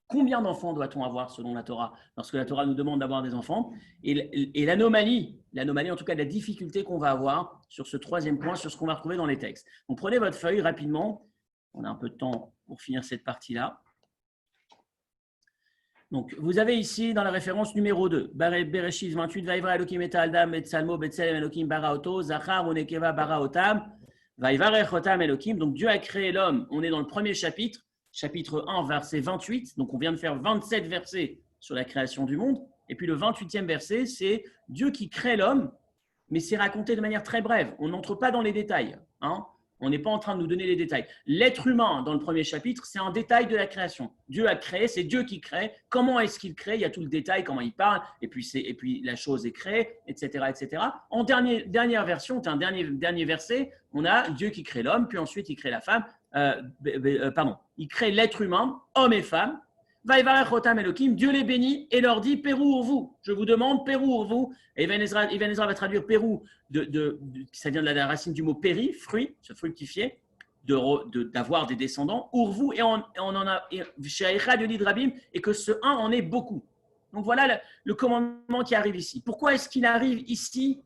S1: Combien d'enfants doit-on avoir selon la Torah lorsque la Torah nous demande d'avoir des enfants? Et l'anomalie, en tout cas la difficulté qu'on va avoir sur ce troisième point, sur ce qu'on va retrouver dans les textes. Donc prenez votre feuille rapidement. On a un peu de temps pour finir cette partie-là. Donc, vous avez ici dans la référence numéro 2, Bereshit 28, Vaivra Elohim et Adam et Salmo Betselem Elohim Baraoto, Zachar Unekeva Baraotam, Vaivarech Otam Elohim. Donc, Dieu a créé l'homme. On est dans le premier chapitre, chapitre 1, verset 28. Donc, on vient de faire 27 versets sur la création du monde. Et puis, le 28e verset, c'est Dieu qui crée l'homme, mais c'est raconté de manière très brève. On n'entre pas dans les détails. Hein. On n'est pas en train de nous donner les détails. L'être humain, dans le premier chapitre, c'est un détail de la création. Dieu a créé, c'est Dieu qui crée. Comment est-ce qu'il crée? Il y a tout le détail, comment il parle, et puis la chose est créée, etc. etc. En dernière version, un dernier verset, on a Dieu qui crée l'homme, puis ensuite il crée la femme. Il crée l'être humain, homme et femme. Vaïvarech Otam Elohim, Dieu les bénit et leur dit Pérou vous. Je vous demande Pérou vous. Et Ibn Ezra va traduire Pérou, ça vient de la racine du mot péri, fruit, se fructifier, d'avoir des descendants. Urvu, et on en a chez Echad Yolid Rabim, et que ce un en est beaucoup. Donc voilà le commandement qui arrive ici. Pourquoi est-ce qu'il arrive ici,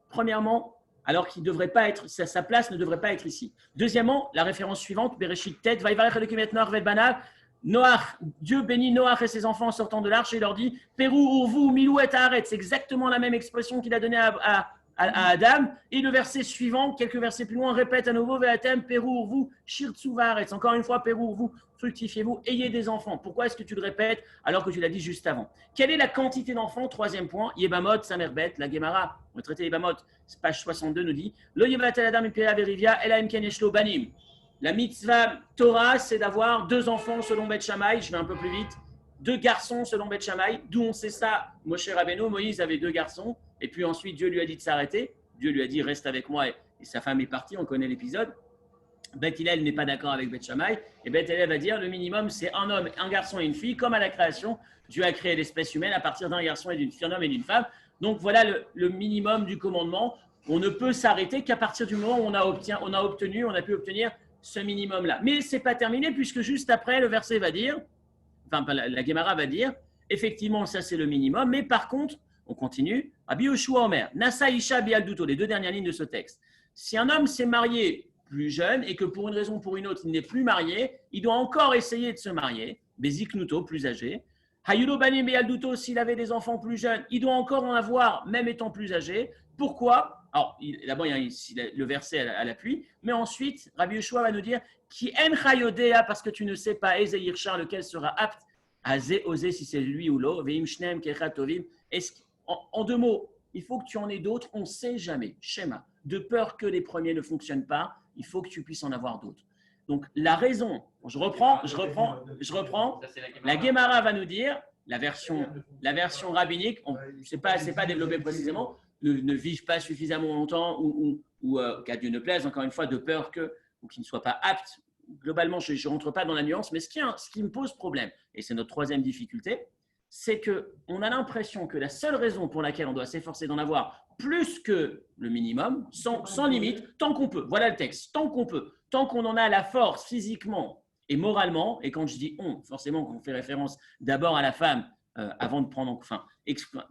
S1: premièrement, alors qu'il devrait pas être, sa place ne devrait pas être ici? Deuxièmement, la référence suivante, Bereshit Tet, Vaïvarech Elohim et Noach vel banav. Noach, Dieu bénit Noach et ses enfants en sortant de l'arche et il leur dit Pérou, Urvu, Milou et Haaretz. C'est exactement la même expression qu'il a donnée à Adam. Et le verset suivant, quelques versets plus loin, répète à nouveau Ve'atem, Pérou, Urvu, Shirtsu Haaretz. Encore une fois, Pérou, Urvu, fructifiez-vous, ayez des enfants. Pourquoi est-ce que tu le répètes alors que tu l'as dit juste avant? Quelle est la quantité d'enfants? Troisième point, Yebamot, Samerbet, la Gemara, on va traiter Yebamot, page 62 nous dit Lo Yevatel Adam Impera Berivia, Ela Imken Yeshlo Banim. La mitzvah Torah, c'est d'avoir 2 enfants selon Beth Shammai. Je vais un peu plus vite. 2 garçons selon Beth Shammai. D'où on sait ça? Moshe Rabbeinu, Moïse avait 2 garçons. Et puis ensuite, Dieu lui a dit de s'arrêter. Dieu lui a dit reste avec moi. Et sa femme est partie. On connaît l'épisode. Beth Hillel n'est pas d'accord avec Beth Shammai. Et Beth Hillel va dire le minimum, c'est un homme, un garçon et une fille. Comme à la création, Dieu a créé l'espèce humaine à partir d'un garçon et d'une fille, un homme et d'une femme. Donc voilà le minimum du commandement. On ne peut s'arrêter qu'à partir du moment où on a pu obtenir ce minimum-là. Mais ce n'est pas terminé puisque juste après, le verset va dire, la Gemara va dire, effectivement, ça c'est le minimum, mais par contre, on continue, Rabbi Yoshua Omer, Nasa Isha Bialduto, les 2 dernières lignes de ce texte. Si un homme s'est marié plus jeune et que pour une raison ou pour une autre, il n'est plus marié, il doit encore essayer de se marier, Beziknuto, plus âgé, Hayulo Banim Bialduto, s'il avait des enfants plus jeunes, il doit encore en avoir, même étant plus âgé. Pourquoi? Alors, d'abord, il y a le verset à l'appui, mais ensuite, Rabbi Yoshua va nous dire qui en chayodea, parce que tu ne sais pas, Ezeyirchar, lequel sera apte à oser si c'est lui ou l'autre, Veim Shnem Kechatovim. En 2 mots, il faut que tu en aies d'autres, on ne sait jamais. Schéma. De peur que les premiers ne fonctionnent pas, il faut que tu puisses en avoir d'autres. Donc, la raison, je reprends. La Gemara va nous dire, la version rabbinique, ce n'est pas développé précisément, ne vivent pas suffisamment longtemps ou qu'à Dieu ne plaise, encore une fois, de peur ou qu'ils ne soient pas aptes. Globalement, je ne rentre pas dans la nuance, mais ce qui me pose problème, et c'est notre 3e difficulté, c'est qu'on a l'impression que la seule raison pour laquelle on doit s'efforcer d'en avoir plus que le minimum, sans limite, tant qu'on peut, voilà le texte, tant qu'on peut, tant qu'on en a la force physiquement et moralement, et quand je dis on, forcément qu'on fait référence d'abord à la femme, avant de prendre,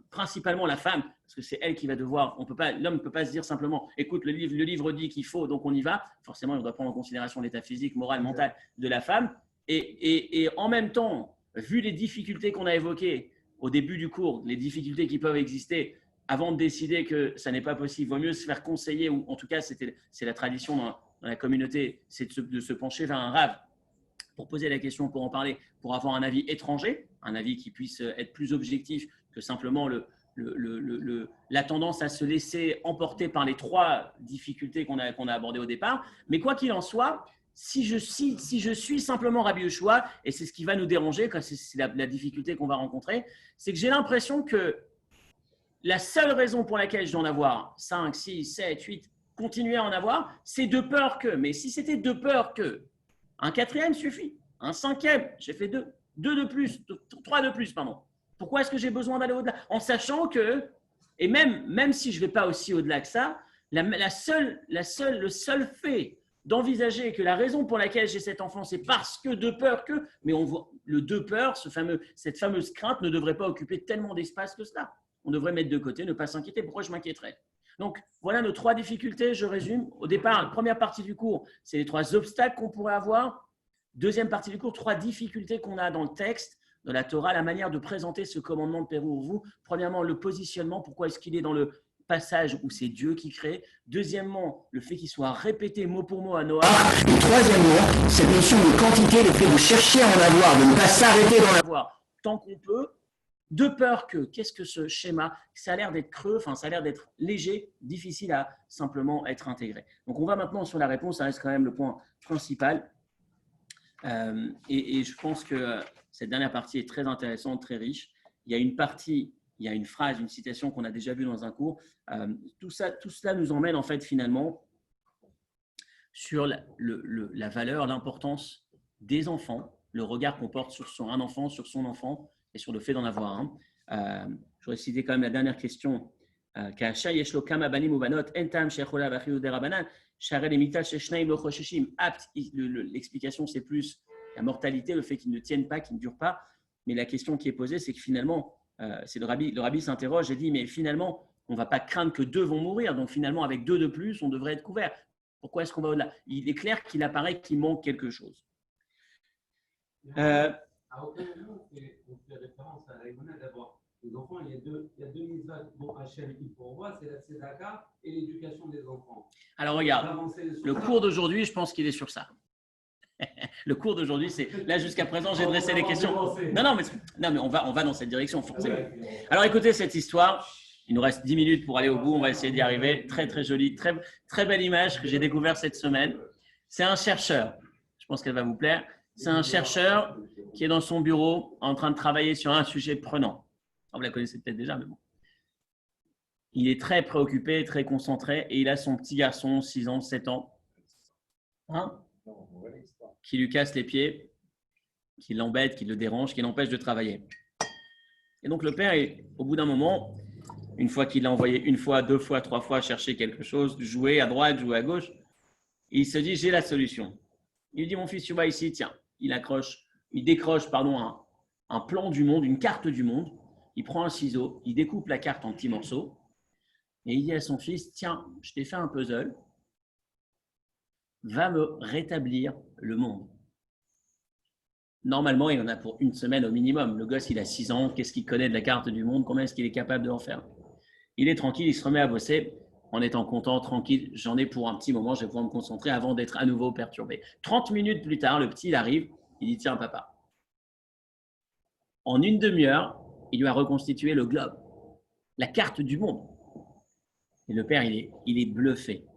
S1: principalement la femme, parce que c'est elle qui va devoir, l'homme ne peut pas se dire simplement, écoute, le livre dit qu'il faut, donc on y va. Forcément, on doit prendre en considération l'état physique, moral, mental de la femme. Et en même temps, vu les difficultés qu'on a évoquées au début du cours, les difficultés qui peuvent exister, avant de décider que ça n'est pas possible, il vaut mieux se faire conseiller, ou en tout cas, c'est la tradition dans la communauté, c'est de se pencher vers un rave pour poser la question, pour en parler, pour avoir un avis étranger, un avis qui puisse être plus objectif que simplement la tendance à se laisser emporter par les 3 difficultés qu'on a abordées au départ. Mais quoi qu'il en soit, si je suis simplement Rabbi Yoshua, et c'est ce qui va nous déranger, c'est la difficulté qu'on va rencontrer, c'est que j'ai l'impression que la seule raison pour laquelle je dois en avoir 5, 6, 7, 8, continuer à en avoir, c'est de peur que. Mais si c'était de peur que, un 4e suffit. Un 5e, j'ai fait 2 de plus, 3 de plus, pardon. Pourquoi est-ce que j'ai besoin d'aller au-delà? En sachant que, et même si je ne vais pas aussi au-delà que ça, le seul fait d'envisager que la raison pour laquelle j'ai cet enfant, c'est parce que de peur que, mais on voit le de peur, cette fameuse crainte ne devrait pas occuper tellement d'espace que cela. On devrait mettre de côté, ne pas s'inquiéter. Pourquoi je m'inquiéterais? Donc, voilà nos 3 difficultés. Je résume. Au départ, la première partie du cours, c'est les 3 obstacles qu'on pourrait avoir. Deuxième partie du cours, 3 difficultés qu'on a dans le texte. de la Torah, la manière de présenter ce commandement de Pérou pour vous. Premièrement, le positionnement, pourquoi est-ce qu'il est dans le passage où c'est Dieu qui crée. Deuxièmement, le fait qu'il soit répété mot pour mot à Noah. Et troisièmement, cette notion de quantité, le fait de chercher à en avoir, de ne pas s'arrêter d'en avoir tant qu'on peut, de peur que, qu'est-ce que ce schéma? Ça a l'air d'être creux, enfin ça a l'air d'être léger, difficile à simplement être intégré. Donc on va maintenant sur la réponse, ça reste quand même le point principal. Et je pense que cette dernière partie est très intéressante, très riche. Il y a une partie, il y a une phrase, une citation qu'on a déjà vue dans un cours. Tout cela nous emmène en fait finalement sur la valeur, l'importance des enfants, le regard qu'on porte sur un enfant, sur son enfant et sur le fait d'en avoir un. Je voudrais citer quand même la dernière question. L'explication, c'est plus la mortalité, le fait qu'ils ne tiennent pas, qu'ils ne durent pas. Mais la question qui est posée, c'est que finalement, le rabbi s'interroge et dit, mais finalement, on ne va pas craindre que 2 vont mourir. Donc finalement, avec 2 de plus, on devrait être couvert. Pourquoi est-ce qu'on va au-delà? Il est clair qu'il apparaît qu'il manque quelque chose.
S7: À aucun moment on fait référence à la Emouna d'abord. Les enfants, il y a deux mitzvahs dont Hachem il pourvoit, c'est la tzedaka et l'éducation des enfants.
S1: Alors regarde, le cours d'aujourd'hui, je pense qu'il est sur ça. Le cours d'aujourd'hui, c'est là jusqu'à présent, j'ai dressé des questions. Non, mais on va dans cette direction forcément. Alors écoutez cette histoire. Il nous reste 10 minutes pour aller au bout. On va essayer d'y arriver. Très très jolie, très très belle image que j'ai découverte cette semaine. C'est un chercheur. Je pense qu'elle va vous plaire. C'est un chercheur qui est dans son bureau en train de travailler sur un sujet prenant. Vous la connaissez peut-être déjà, mais bon. Il est très préoccupé, très concentré et il a son petit garçon, 6 ans, 7 ans, qui lui casse les pieds, qui l'embête, qui le dérange, qui l'empêche de travailler. Et donc le père, au bout d'un moment, une fois qu'il l'a envoyé 1 fois, 2 fois, 3 fois chercher quelque chose, jouer à droite, jouer à gauche, il se dit, j'ai la solution. Il dit, mon fils, tu vas ici, tiens. Il décroche un plan du monde, une carte du monde. Il prend un ciseau, il découpe la carte en petits morceaux et il dit à son fils, tiens, je t'ai fait un puzzle, va me rétablir le monde. Normalement, il en a pour 1 semaine au minimum. Le gosse, il a 6 ans, qu'est-ce qu'il connaît de la carte du monde? Combien est-ce qu'il est capable de en faire? Il est tranquille, il se remet à bosser en étant content, tranquille. J'en ai pour un petit moment, je vais pouvoir me concentrer avant d'être à nouveau perturbé. 30 minutes plus tard, le petit, il arrive, il dit, tiens papa, en 1 demi-heure, il lui a reconstitué le globe, la carte du monde. Et le père, il est bluffé.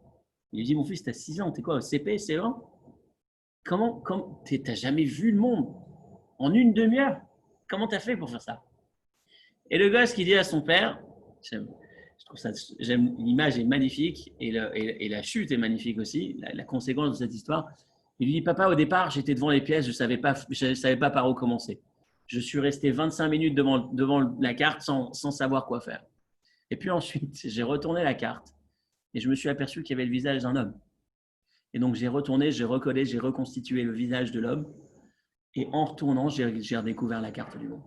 S1: Il lui dit, mon fils, tu as 6 ans, tu es quoi, au CP, CE1? Comment tu n'as jamais vu le monde en 1 demi-heure? Comment tu as fait pour faire ça? Et le gosse qui dit à son père, l'image est magnifique et la chute est magnifique aussi, la conséquence de cette histoire. Il lui dit, papa, au départ, j'étais devant les pièces, je savais pas par où commencer. Je suis resté 25 minutes devant la carte sans savoir quoi faire. Et puis ensuite, j'ai retourné la carte et je me suis aperçu qu'il y avait le visage d'un homme. Et donc, j'ai retourné, j'ai recollé, j'ai reconstitué le visage de l'homme. Et en retournant, j'ai redécouvert la carte du monde.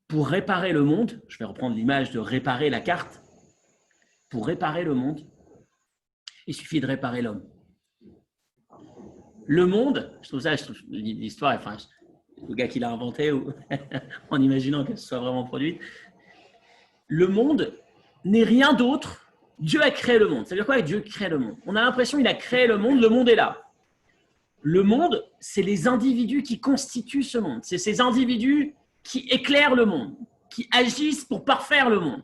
S1: Pour réparer le monde, je vais reprendre l'image de réparer la carte. Pour réparer le monde, il suffit de réparer l'homme. Le monde, je trouve l'histoire, enfin, le gars qui l'a inventé, ou en imaginant qu'elle soit vraiment produite, le monde n'est rien d'autre. Dieu a créé le monde. Ça veut dire quoi, Dieu crée le monde? On a l'impression qu'il a créé le monde est là. Le monde, c'est les individus qui constituent ce monde. C'est ces individus qui éclairent le monde, qui agissent pour parfaire le monde.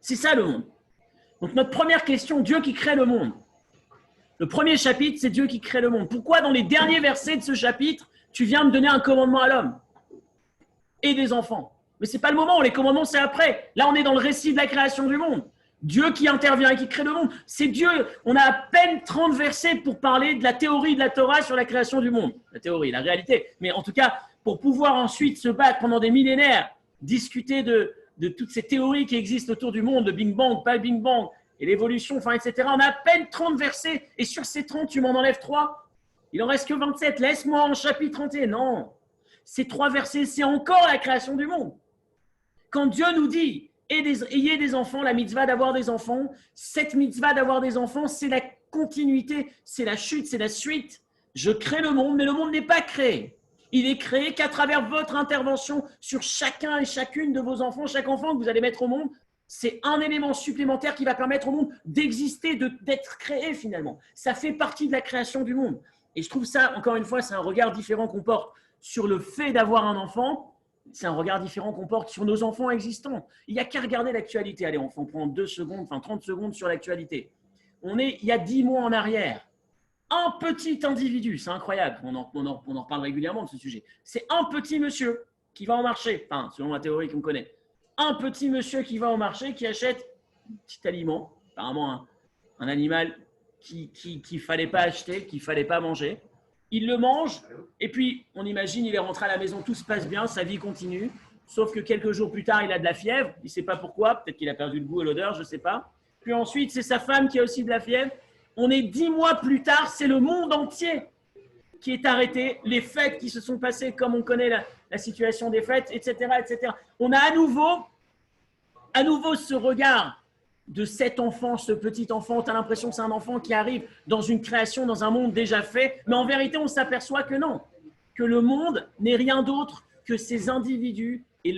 S1: C'est ça le monde. Donc notre première question, Dieu qui crée le monde. Le premier chapitre, c'est Dieu qui crée le monde. Pourquoi dans les derniers versets de ce chapitre, tu viens me donner un commandement à l'homme et des enfants? Mais ce n'est pas le moment, les commandements c'est après. Là on est dans le récit de la création du monde. Dieu qui intervient et qui crée le monde. C'est Dieu. On a à peine 30 versets pour parler de la théorie de la Torah sur la création du monde. La théorie, la réalité. Mais en tout cas, pour pouvoir ensuite se battre pendant des millénaires, discuter de toutes ces théories qui existent autour du monde, le Big Bang, pas le Big Bang, et l'évolution, enfin, etc. On a à peine 30 versets. Et sur ces 30, tu m'en enlèves 3. Il en reste que 27. Laisse-moi en chapitre 31. Non. Ces 3 versets, c'est encore la création du monde. Quand Dieu nous dit ayez des enfants, la mitzvah d'avoir des enfants, cette mitzvah d'avoir des enfants, c'est la continuité, c'est la chute, c'est la suite Je crée le monde, mais le monde n'est pas créé. Il est créé qu'à travers votre intervention sur chacun et chacune de vos enfants. Chaque enfant que vous allez mettre au monde, c'est un élément supplémentaire qui va permettre au monde d'exister, d'être créé finalement. Ça fait partie de la création du monde. Et je trouve ça, encore une fois, c'est un regard différent qu'on porte sur le fait d'avoir un enfant. C'est un regard différent qu'on porte sur nos enfants existants. Il n'y a qu'à regarder l'actualité. Allez, on prend 2 secondes, enfin 30 secondes sur l'actualité. Il y a 10 mois en arrière. Un petit individu, c'est incroyable, on en reparle régulièrement de ce sujet. C'est un petit monsieur qui va au marché, enfin, selon la théorie qu'on connaît. Un petit monsieur qui va au marché, qui achète un petit aliment, apparemment un animal qu'il ne fallait pas acheter, qu'il ne fallait pas manger. Il le mange, et puis on imagine, il est rentré à la maison, tout se passe bien, sa vie continue. Sauf que quelques jours plus tard, il a de la fièvre, il ne sait pas pourquoi, peut-être qu'il a perdu le goût et l'odeur, je ne sais pas. Puis ensuite, c'est sa femme qui a aussi de la fièvre. On est 10 mois plus tard, c'est le monde entier qui est arrêté, les fêtes qui se sont passées, comme on connaît la situation des fêtes, etc., etc. On a à nouveau ce regard de cet enfant, ce petit enfant. Tu as l'impression que c'est un enfant qui arrive dans une création, dans un monde déjà fait, mais en vérité, on s'aperçoit que non, que le monde n'est rien d'autre que ces individus et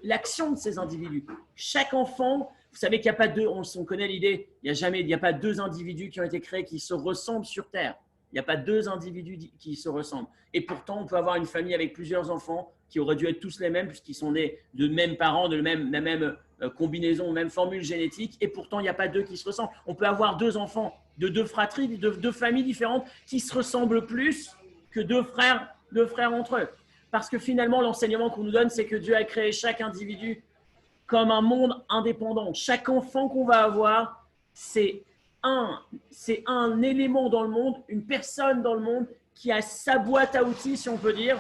S1: l'action de ces individus. Chaque enfant… Vous savez qu'il n'y a pas deux, on connaît l'idée, il n'y a pas 2 individus qui ont été créés qui se ressemblent sur Terre. Il n'y a pas 2 individus qui se ressemblent. Et pourtant, on peut avoir une famille avec plusieurs enfants qui auraient dû être tous les mêmes puisqu'ils sont nés de mêmes parents, de la même combinaison, même formule génétique. Et pourtant, il n'y a pas 2 qui se ressemblent. On peut avoir 2 enfants de 2 fratries, de 2 familles différentes qui se ressemblent plus que 2 frères entre eux. Parce que finalement, l'enseignement qu'on nous donne, c'est que Dieu a créé chaque individu comme un monde indépendant. Chaque enfant qu'on va avoir, c'est un élément dans le monde, une personne dans le monde qui a sa boîte à outils, si on peut dire,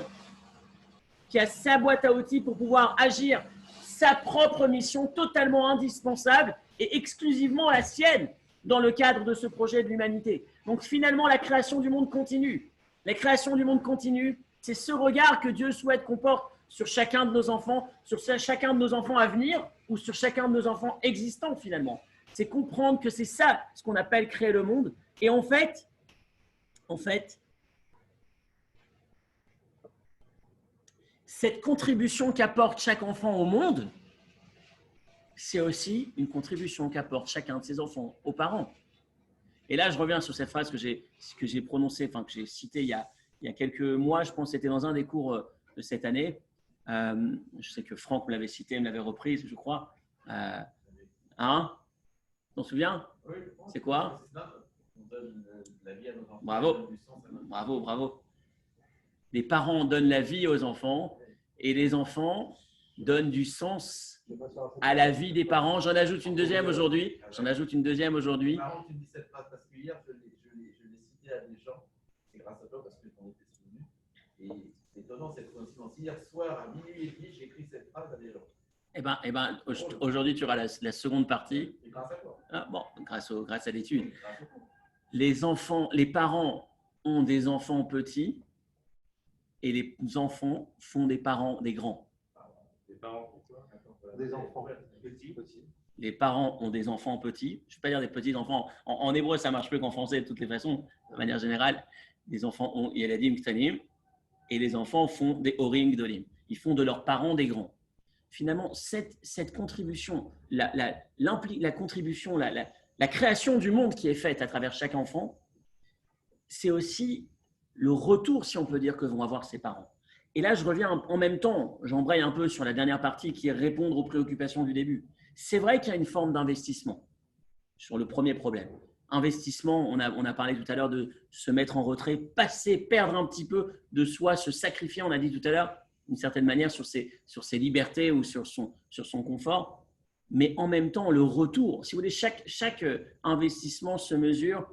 S1: qui a sa boîte à outils pour pouvoir agir sa propre mission totalement indispensable et exclusivement la sienne dans le cadre de ce projet de l'humanité. Donc finalement, la création du monde continue. La création du monde continue, c'est ce regard que Dieu souhaite qu'on porte sur chacun de nos enfants, sur chacun de nos enfants à venir ou sur chacun de nos enfants existants finalement. C'est comprendre que c'est ça ce qu'on appelle créer le monde. Et en fait, cette contribution qu'apporte chaque enfant au monde, c'est aussi une contribution qu'apporte chacun de ses enfants aux parents. Et là, je reviens sur cette phrase que j'ai prononcée, enfin que j'ai citée il y a quelques mois, je pense que c'était dans un des cours de cette année. Je sais que Franck me l'avait cité, me l'avait reprise, je crois. T'en souviens?
S2: Oui,
S1: c'est quoi?
S2: On donne la vie à nos enfants.
S1: Bravo. Les parents donnent la vie aux enfants et les enfants donnent du sens à la vie des parents. J'en ajoute une deuxième aujourd'hui.
S2: C'est marrant que tu me dis cette phrase parce que hier, je l'ai citée à des gens. C'est grâce à toi parce que j'en étais souvenu. Et c'est étonnant cette coïncidence. Hier soir, à minuit et demi, j'ai écrit cette phrase à des gens.
S1: Eh ben, aujourd'hui, tu auras la seconde partie.
S2: Et grâce à quoi?
S1: Grâce à l'étude. Les parents ont des enfants petits et les enfants font des parents des grands.
S4: Les parents, pourquoi?
S3: Des enfants
S4: petits.
S1: Les parents ont des enfants petits. Je ne vais pas dire des petits enfants. En hébreu, ça ne marche plus qu'en français de toutes les façons. De manière générale, les enfants ont Yeladim Ktanim et les enfants font des Horim Gdolim. Ils font de leurs parents des grands. Finalement, cette contribution, la contribution, la création du monde qui est faite à travers chaque enfant, c'est aussi le retour, si on peut dire, que vont avoir ses parents. Et là, je reviens en même temps, j'embraye un peu sur la dernière partie qui est répondre aux préoccupations du début. C'est vrai qu'il y a une forme d'investissement sur le premier problème. Investissement, on a parlé tout à l'heure de se mettre en retrait, perdre un petit peu de soi, se sacrifier, on a dit tout à l'heure, d'une certaine manière, sur ses libertés ou sur son confort. Mais en même temps, le retour, si vous voulez, chaque investissement se mesure,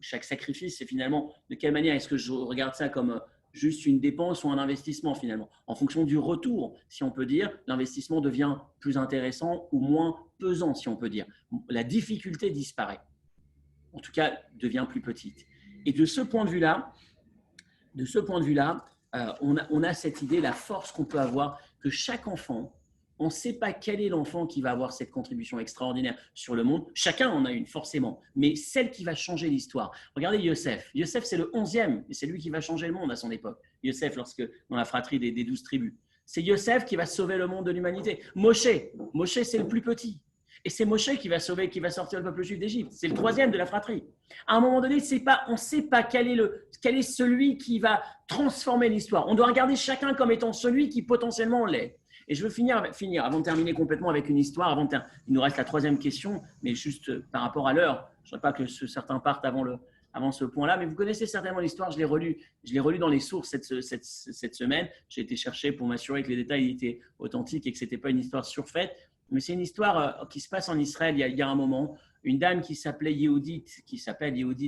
S1: chaque sacrifice, c'est finalement de quelle manière est-ce que je regarde ça comme juste une dépense ou un investissement finalement. En fonction du retour, si on peut dire, l'investissement devient plus intéressant ou moins pesant, si on peut dire. La difficulté disparaît. En tout cas, devient plus petite. Et de ce point de vue-là, on a cette idée, la force qu'on peut avoir, que chaque enfant On ne sait pas quel est l'enfant qui va avoir cette contribution extraordinaire sur le monde. Chacun en a une, forcément. Mais celle qui va changer l'histoire. Regardez Yosef. Yosef, c'est le 11e. Et c'est lui qui va changer le monde à son époque. Yosef, dans la fratrie des 12 tribus. C'est Yosef qui va sauver le monde de l'humanité. Moshe, c'est le plus petit. Et c'est Moshe qui va sortir le peuple juif d'Égypte. C'est le 3e de la fratrie. À un moment donné, on ne sait pas quel est celui qui va transformer l'histoire. On doit regarder chacun comme étant celui qui potentiellement l'est. Et je veux finir avant de terminer complètement avec une histoire. Il nous reste la 3e question, mais juste par rapport à l'heure. Je ne voudrais pas que certains partent avant ce point-là, mais vous connaissez certainement l'histoire. Je l'ai relu dans les sources cette semaine. J'ai été chercher pour m'assurer que les détails étaient authentiques et que ce n'était pas une histoire surfaite. Mais c'est une histoire qui se passe en Israël il y a un moment. Une dame qui s'appelle Yehudit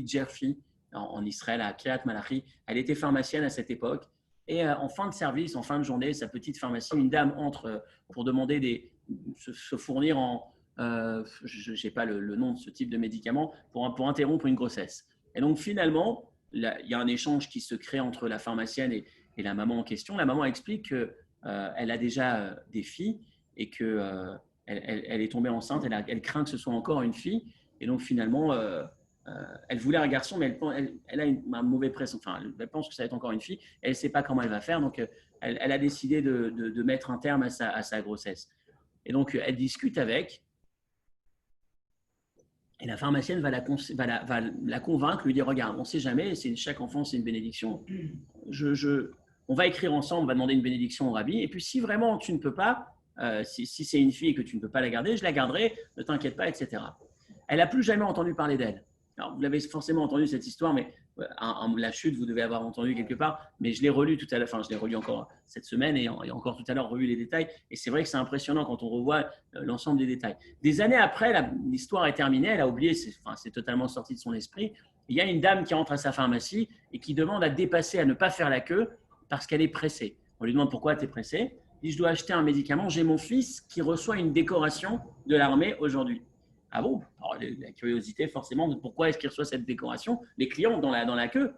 S1: Jerfi, en Israël, à Kiryat Malachi. Elle était pharmacienne à cette époque. Et en fin de service, en fin de journée, sa petite pharmacie, une dame entre pour demander se fournir je n'ai pas le nom de ce type de médicament, pour interrompre une grossesse. Et donc finalement, il y a un échange qui se crée entre la pharmacienne et la maman en question. La maman explique qu'elle a déjà des filles et qu'elle est tombée enceinte, elle craint que ce soit encore une fille. Et donc finalement, elle voulait un garçon, mais elle a un mauvais pressentiment. Enfin, elle pense que ça va être encore une fille. Elle ne sait pas comment elle va faire, donc elle a décidé de mettre un terme à sa grossesse. Et donc, elle discute avec. Et la pharmacienne va la convaincre, lui dire, regarde, on ne sait jamais, chaque enfant, c'est une bénédiction. On va écrire ensemble, on va demander une bénédiction au rabbi. Et puis, si vraiment tu ne peux pas, si c'est une fille et que tu ne peux pas la garder, je la garderai, ne t'inquiète pas, etc. Elle n'a plus jamais entendu parler d'elle. Alors, vous l'avez forcément entendu cette histoire, mais la chute, vous devez avoir entendu quelque part. Mais je l'ai relu tout à l'heure, je l'ai relu encore cette semaine et encore tout à l'heure revu les détails. Et c'est vrai que c'est impressionnant quand on revoit l'ensemble des détails. Des années après, l'histoire est terminée, elle a oublié, c'est totalement sorti de son esprit. Il y a une dame qui entre à sa pharmacie et qui demande à dépasser, à ne pas faire la queue parce qu'elle est pressée. On lui demande pourquoi tu es pressée. Il dit, je dois acheter un médicament, j'ai mon fils qui reçoit une décoration de l'armée aujourd'hui. Ah bon? Alors, la curiosité, forcément, de pourquoi est-ce qu'il reçoit cette décoration? Les clients dans la queue.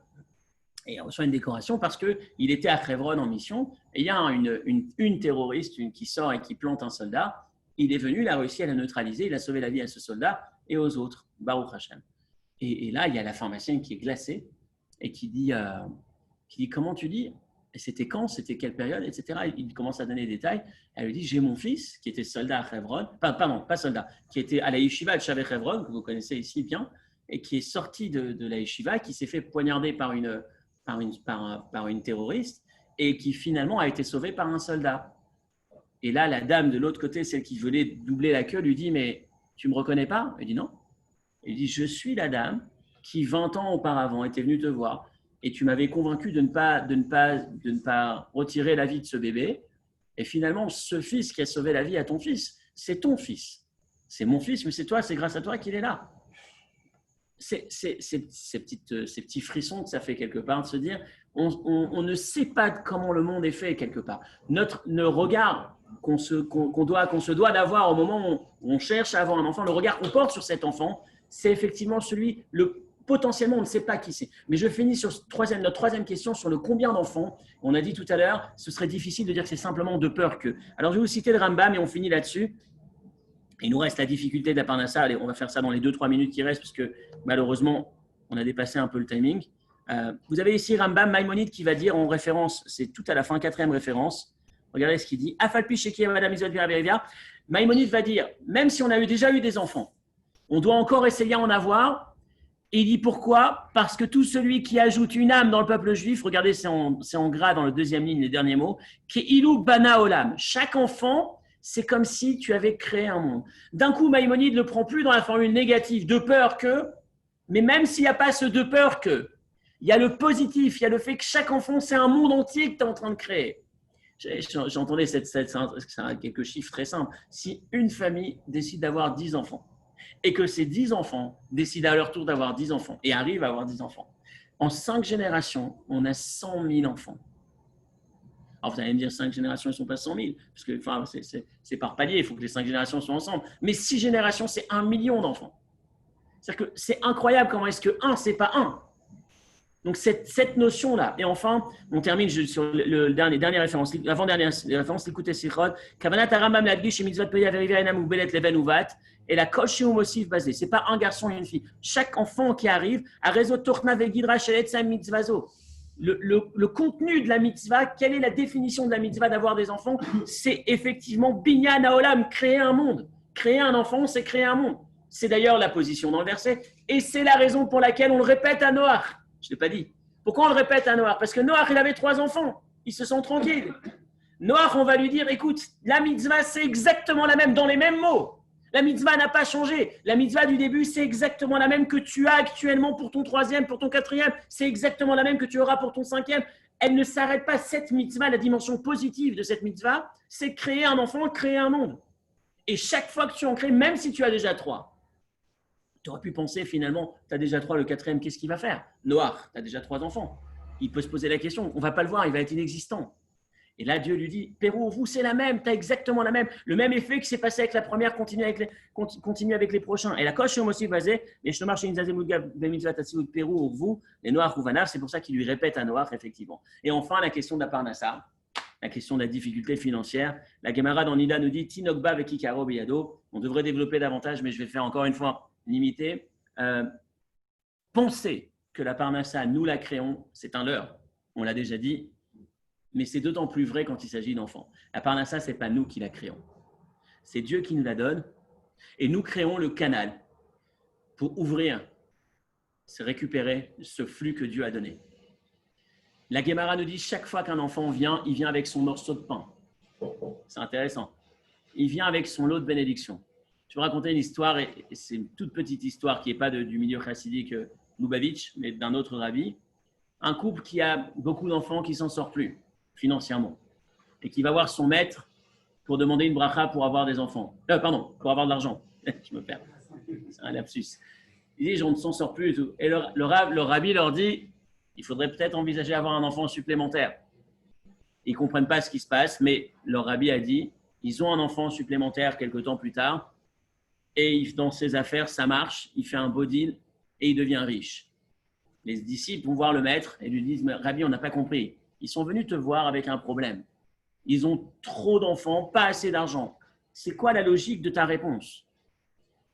S1: Et il reçoit une décoration parce qu'il était à Hebron en mission. Et il y a une terroriste qui sort et qui plante un soldat. Il est venu, il a réussi à la neutraliser, il a sauvé la vie à ce soldat et aux autres. Baruch Hashem. Et là, il y a la pharmacienne qui est glacée et qui dit comment tu dis? Et c'était quand, c'était quelle période, etc. Il commence à donner des détails. Elle lui dit, j'ai mon fils qui était soldat à Hebron, pardon, pas soldat, qui était à la yeshiva de Shavet Hebron, que vous connaissez ici bien, et qui est sorti de la yeshiva, qui s'est fait poignarder par une terroriste, et qui finalement a été sauvé par un soldat. Et là, la dame de l'autre côté, celle qui venait doubler la queue, lui dit, mais tu ne me reconnais pas? Elle dit non. Elle dit, je suis la dame qui 20 ans auparavant était venue te voir. Et tu m'avais convaincu de ne pas retirer la vie de ce bébé. Et finalement, ce fils qui a sauvé la vie à ton fils, c'est ton fils. C'est mon fils, mais c'est toi, c'est grâce à toi qu'il est là. Ces petits frissons que ça fait quelque part, de se dire, on ne sait pas comment le monde est fait quelque part. Le regard qu'on se doit d'avoir au moment où on cherche à avoir un enfant, le regard qu'on porte sur cet enfant, c'est effectivement potentiellement, on ne sait pas qui c'est. Mais je finis sur notre troisième question sur le combien d'enfants. On a dit tout à l'heure, ce serait difficile de dire que c'est simplement de peur que. Alors, je vais vous citer le Rambam et on finit là-dessus. Il nous reste la difficulté de la Parnassa. Allez, on va faire ça dans les 2-3 minutes qui restent parce que malheureusement, on a dépassé un peu le timing. Vous avez ici Rambam Maïmonide qui va dire en référence, c'est tout à la fin, 4e référence. Regardez ce qu'il dit. Afalpi Shekia Madame Izot Virabirivia. Maïmonide va dire, même si on a déjà eu des enfants, on doit encore essayer à en avoir. Et il dit pourquoi? Parce que tout celui qui ajoute une âme dans le peuple juif, regardez, c'est en gras dans le 2e ligne, les derniers mots, qui est ilou bana olam. Chaque enfant, c'est comme si tu avais créé un monde. D'un coup, Maïmonide ne le prend plus dans la formule négative, de peur que, mais même s'il n'y a pas ce de peur que, il y a le positif, il y a le fait que chaque enfant, c'est un monde entier que tu es en train de créer. J'entendais quelques chiffres très simples. Si une famille décide d'avoir 10 enfants, et que ces 10 enfants décident à leur tour d'avoir 10 enfants et arrivent à avoir 10 enfants. En 5 générations, on a 100 000 enfants. Alors vous allez me dire 5 générations, ils ne sont pas 100 000, parce que c'est par palier, il faut que les 5 générations soient ensemble. Mais 6 générations, c'est 1 million d'enfants. C'est-à-dire que c'est incroyable comment est-ce que 1, ce n'est pas 1. Donc, cette notion-là. Et enfin, on termine sur le dernière référence, l'avant-dernière référence, l'écoute Sichot, Kavanat Aramam Ladgish, Mitzvot Peyah Veriverenam ou Belet Leven Uvat, et la Kol Shehu Mosif basée. Ce n'est pas un garçon et une fille. Chaque enfant qui arrive, a réseau Torna Vegidra Shelet Sam Mitzvazo. Le contenu de la mitzvah, quelle est la définition de la mitzvah d'avoir des enfants? C'est effectivement Binyan Haolam, créer un monde. Créer un enfant, c'est créer un monde. C'est d'ailleurs la position dans le verset. Et c'est la raison pour laquelle on le répète à Noach. Je ne l'ai pas dit. Pourquoi on le répète à Noach? Parce que Noach, il avait 3 enfants. Il se sent tranquille. Noach, on va lui dire, écoute, la mitzvah, c'est exactement la même, dans les mêmes mots. La mitzvah n'a pas changé. La mitzvah du début, c'est exactement la même que tu as actuellement pour ton 3e, pour ton 4e. C'est exactement la même que tu auras pour ton 5e. Elle ne s'arrête pas. Cette mitzvah, la dimension positive de cette mitzvah, c'est créer un enfant, créer un monde. Et chaque fois que tu en crées, même si tu as déjà 3, tu aurais pu penser finalement, tu as déjà 3, le 4e, qu'est-ce qu'il va faire? Noach, tu as déjà 3 enfants. Il peut se poser la question, on ne va pas le voir, il va être inexistant. Et là, Dieu lui dit, Pérou, vous, c'est la même, tu as exactement la même. Le même effet qui s'est passé avec la première continue avec les prochains. Et la coche aussi basée, mais je te marche Pérou, vous, les Noirs ou Vanav, c'est pour ça qu'il lui répète à Noach, effectivement. Et enfin, la question de la Parnassa, la question de la difficulté financière. La Gemara dans Nida nous dit, Tinokba avec Ikaro Beyado. On devrait développer davantage, mais je vais faire encore une fois limité. Penser que la Parnassa, nous la créons, c'est un leurre. On l'a déjà dit. Mais c'est d'autant plus vrai quand il s'agit d'enfants. La Parnassa, ce n'est pas nous qui la créons. C'est Dieu qui nous la donne. Et nous créons le canal pour ouvrir, se récupérer ce flux que Dieu a donné. La Gemara nous dit, chaque fois qu'un enfant vient, il vient avec son morceau de pain. C'est intéressant. Il vient avec son lot de bénédiction. Je vais raconter une histoire, et c'est une toute petite histoire qui n'est pas du milieu chassidique Lubavitch, mais d'un autre rabbi. Un couple qui a beaucoup d'enfants qui ne s'en sort plus financièrement et qui va voir son maître pour demander une bracha pour avoir des enfants. Pour avoir de l'argent. Je me perds. C'est un lapsus. Il dit, on ne s'en sort plus et tout. Et le rabbi leur dit, il faudrait peut-être envisager d'avoir un enfant supplémentaire. Ils ne comprennent pas ce qui se passe, mais leur rabbi a dit, ils ont un enfant supplémentaire quelque temps plus tard et dans ses affaires, ça marche, il fait un beau deal et il devient riche. Les disciples vont voir le maître et lui disent, Rabbi, on n'a pas compris. Ils sont venus te voir avec un problème. Ils ont trop d'enfants, pas assez d'argent. C'est quoi la logique de ta réponse?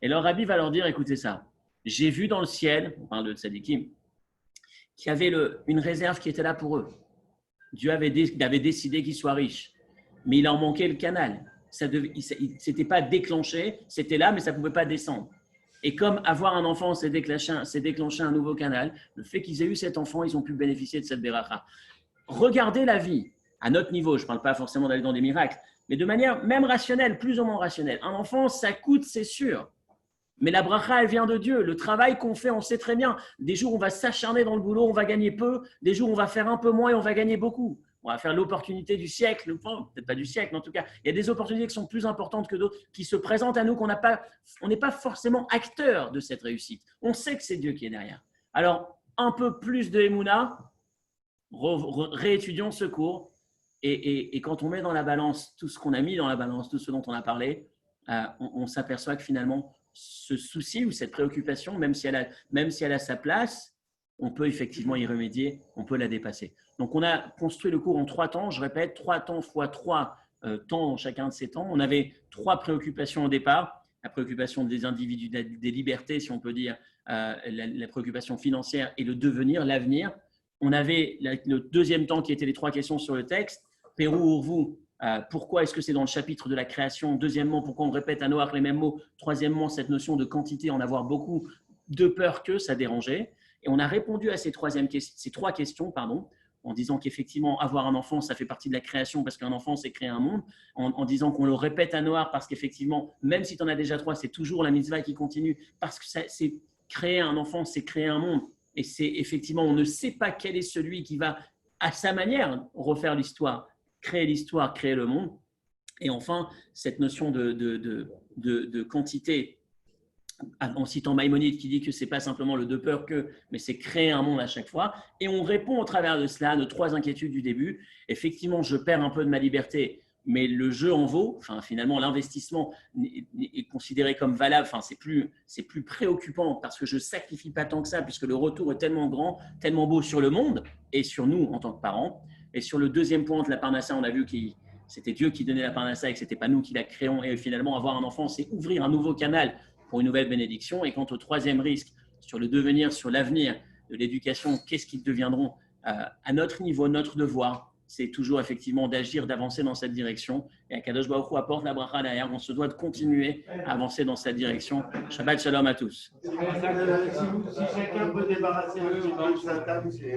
S1: Et leur rabbi va leur dire, écoutez ça, j'ai vu dans le ciel, on parle de Tzadikim, qu'il y avait une réserve qui était là pour eux. Dieu avait décidé qu'ils soient riches, mais il leur manquait le canal. Ça s'était pas déclenché, c'était là, mais ça ne pouvait pas descendre. Et comme avoir un enfant, c'est déclencher un nouveau canal, le fait qu'ils aient eu cet enfant, ils ont pu bénéficier de cette beracha. Regardez la vie, à notre niveau, je ne parle pas forcément d'aller dans des miracles, mais de manière même rationnelle, plus ou moins rationnelle. Un enfant, ça coûte, c'est sûr. Mais la bracha, elle vient de Dieu. Le travail qu'on fait, on sait très bien. Des jours, on va s'acharner dans le boulot, on va gagner peu. Des jours, on va faire un peu moins et on va gagner beaucoup. On va faire l'opportunité du siècle, peut-être pas du siècle, mais en tout cas, il y a des opportunités qui sont plus importantes que d'autres, qui se présentent à nous, on n'est pas forcément acteur de cette réussite. On sait que c'est Dieu qui est derrière. Alors, un peu plus de Emouna, réétudions ce cours, et quand on met dans la balance tout ce qu'on a mis dans la balance, tout ce dont on a parlé, on s'aperçoit que finalement, ce souci ou cette préoccupation, même si elle a sa place, on peut effectivement y remédier, on peut la dépasser. Donc, on a construit le cours en 3 temps. Je répète, 3 temps fois 3 temps dans chacun de ces temps. On avait 3 préoccupations au départ. La préoccupation des individus, des libertés, si on peut dire, la préoccupation financière et le devenir, l'avenir. On avait le deuxième temps qui était les 3 questions sur le texte. Pérou, Urvu, pourquoi est-ce que c'est dans le chapitre de la création? Deuxièmement, pourquoi on répète à Noach les mêmes mots? Troisièmement, cette notion de quantité, en avoir beaucoup, de peur que ça dérangeait. Et on a répondu à ces 3 questions, en disant qu'effectivement, avoir un enfant, ça fait partie de la création parce qu'un enfant, c'est créer un monde. En disant qu'on le répète à Noach parce qu'effectivement, même si tu en as déjà 3, c'est toujours la mitzvah qui continue parce que c'est créer un enfant, c'est créer un monde. Et c'est effectivement, on ne sait pas quel est celui qui va, à sa manière, refaire l'histoire, créer le monde. Et enfin, cette notion de quantité, en citant Maïmonide qui dit que ce n'est pas simplement le de peur que, mais c'est créer un monde à chaque fois. Et on répond au travers de cela à nos 3 inquiétudes du début. Effectivement, je perds un peu de ma liberté. mais le jeu en vaut. Enfin, finalement, l'investissement est considéré comme valable. Enfin, c'est plus préoccupant parce que je ne sacrifie pas tant que ça, puisque le retour est tellement grand, tellement beau sur le monde et sur nous en tant que parents. Et sur le deuxième point de la Parnassa, on a vu que c'était Dieu qui donnait la Parnassa et que ce n'était pas nous qui la créons. Et finalement, avoir un enfant, c'est ouvrir un nouveau canal pour une nouvelle bénédiction. Et quant au troisième risque, sur le devenir, sur l'avenir de l'éducation, qu'est-ce qu'ils deviendront à notre niveau, notre devoir, c'est toujours effectivement d'agir, d'avancer dans cette direction. Et Akadosh Baruch Hu apporte la bracha derrière. On se doit de continuer à avancer dans cette direction. Shabbat Shalom à tous.
S6: Si chacun peut débarrasser un petit peu de sa table, c'est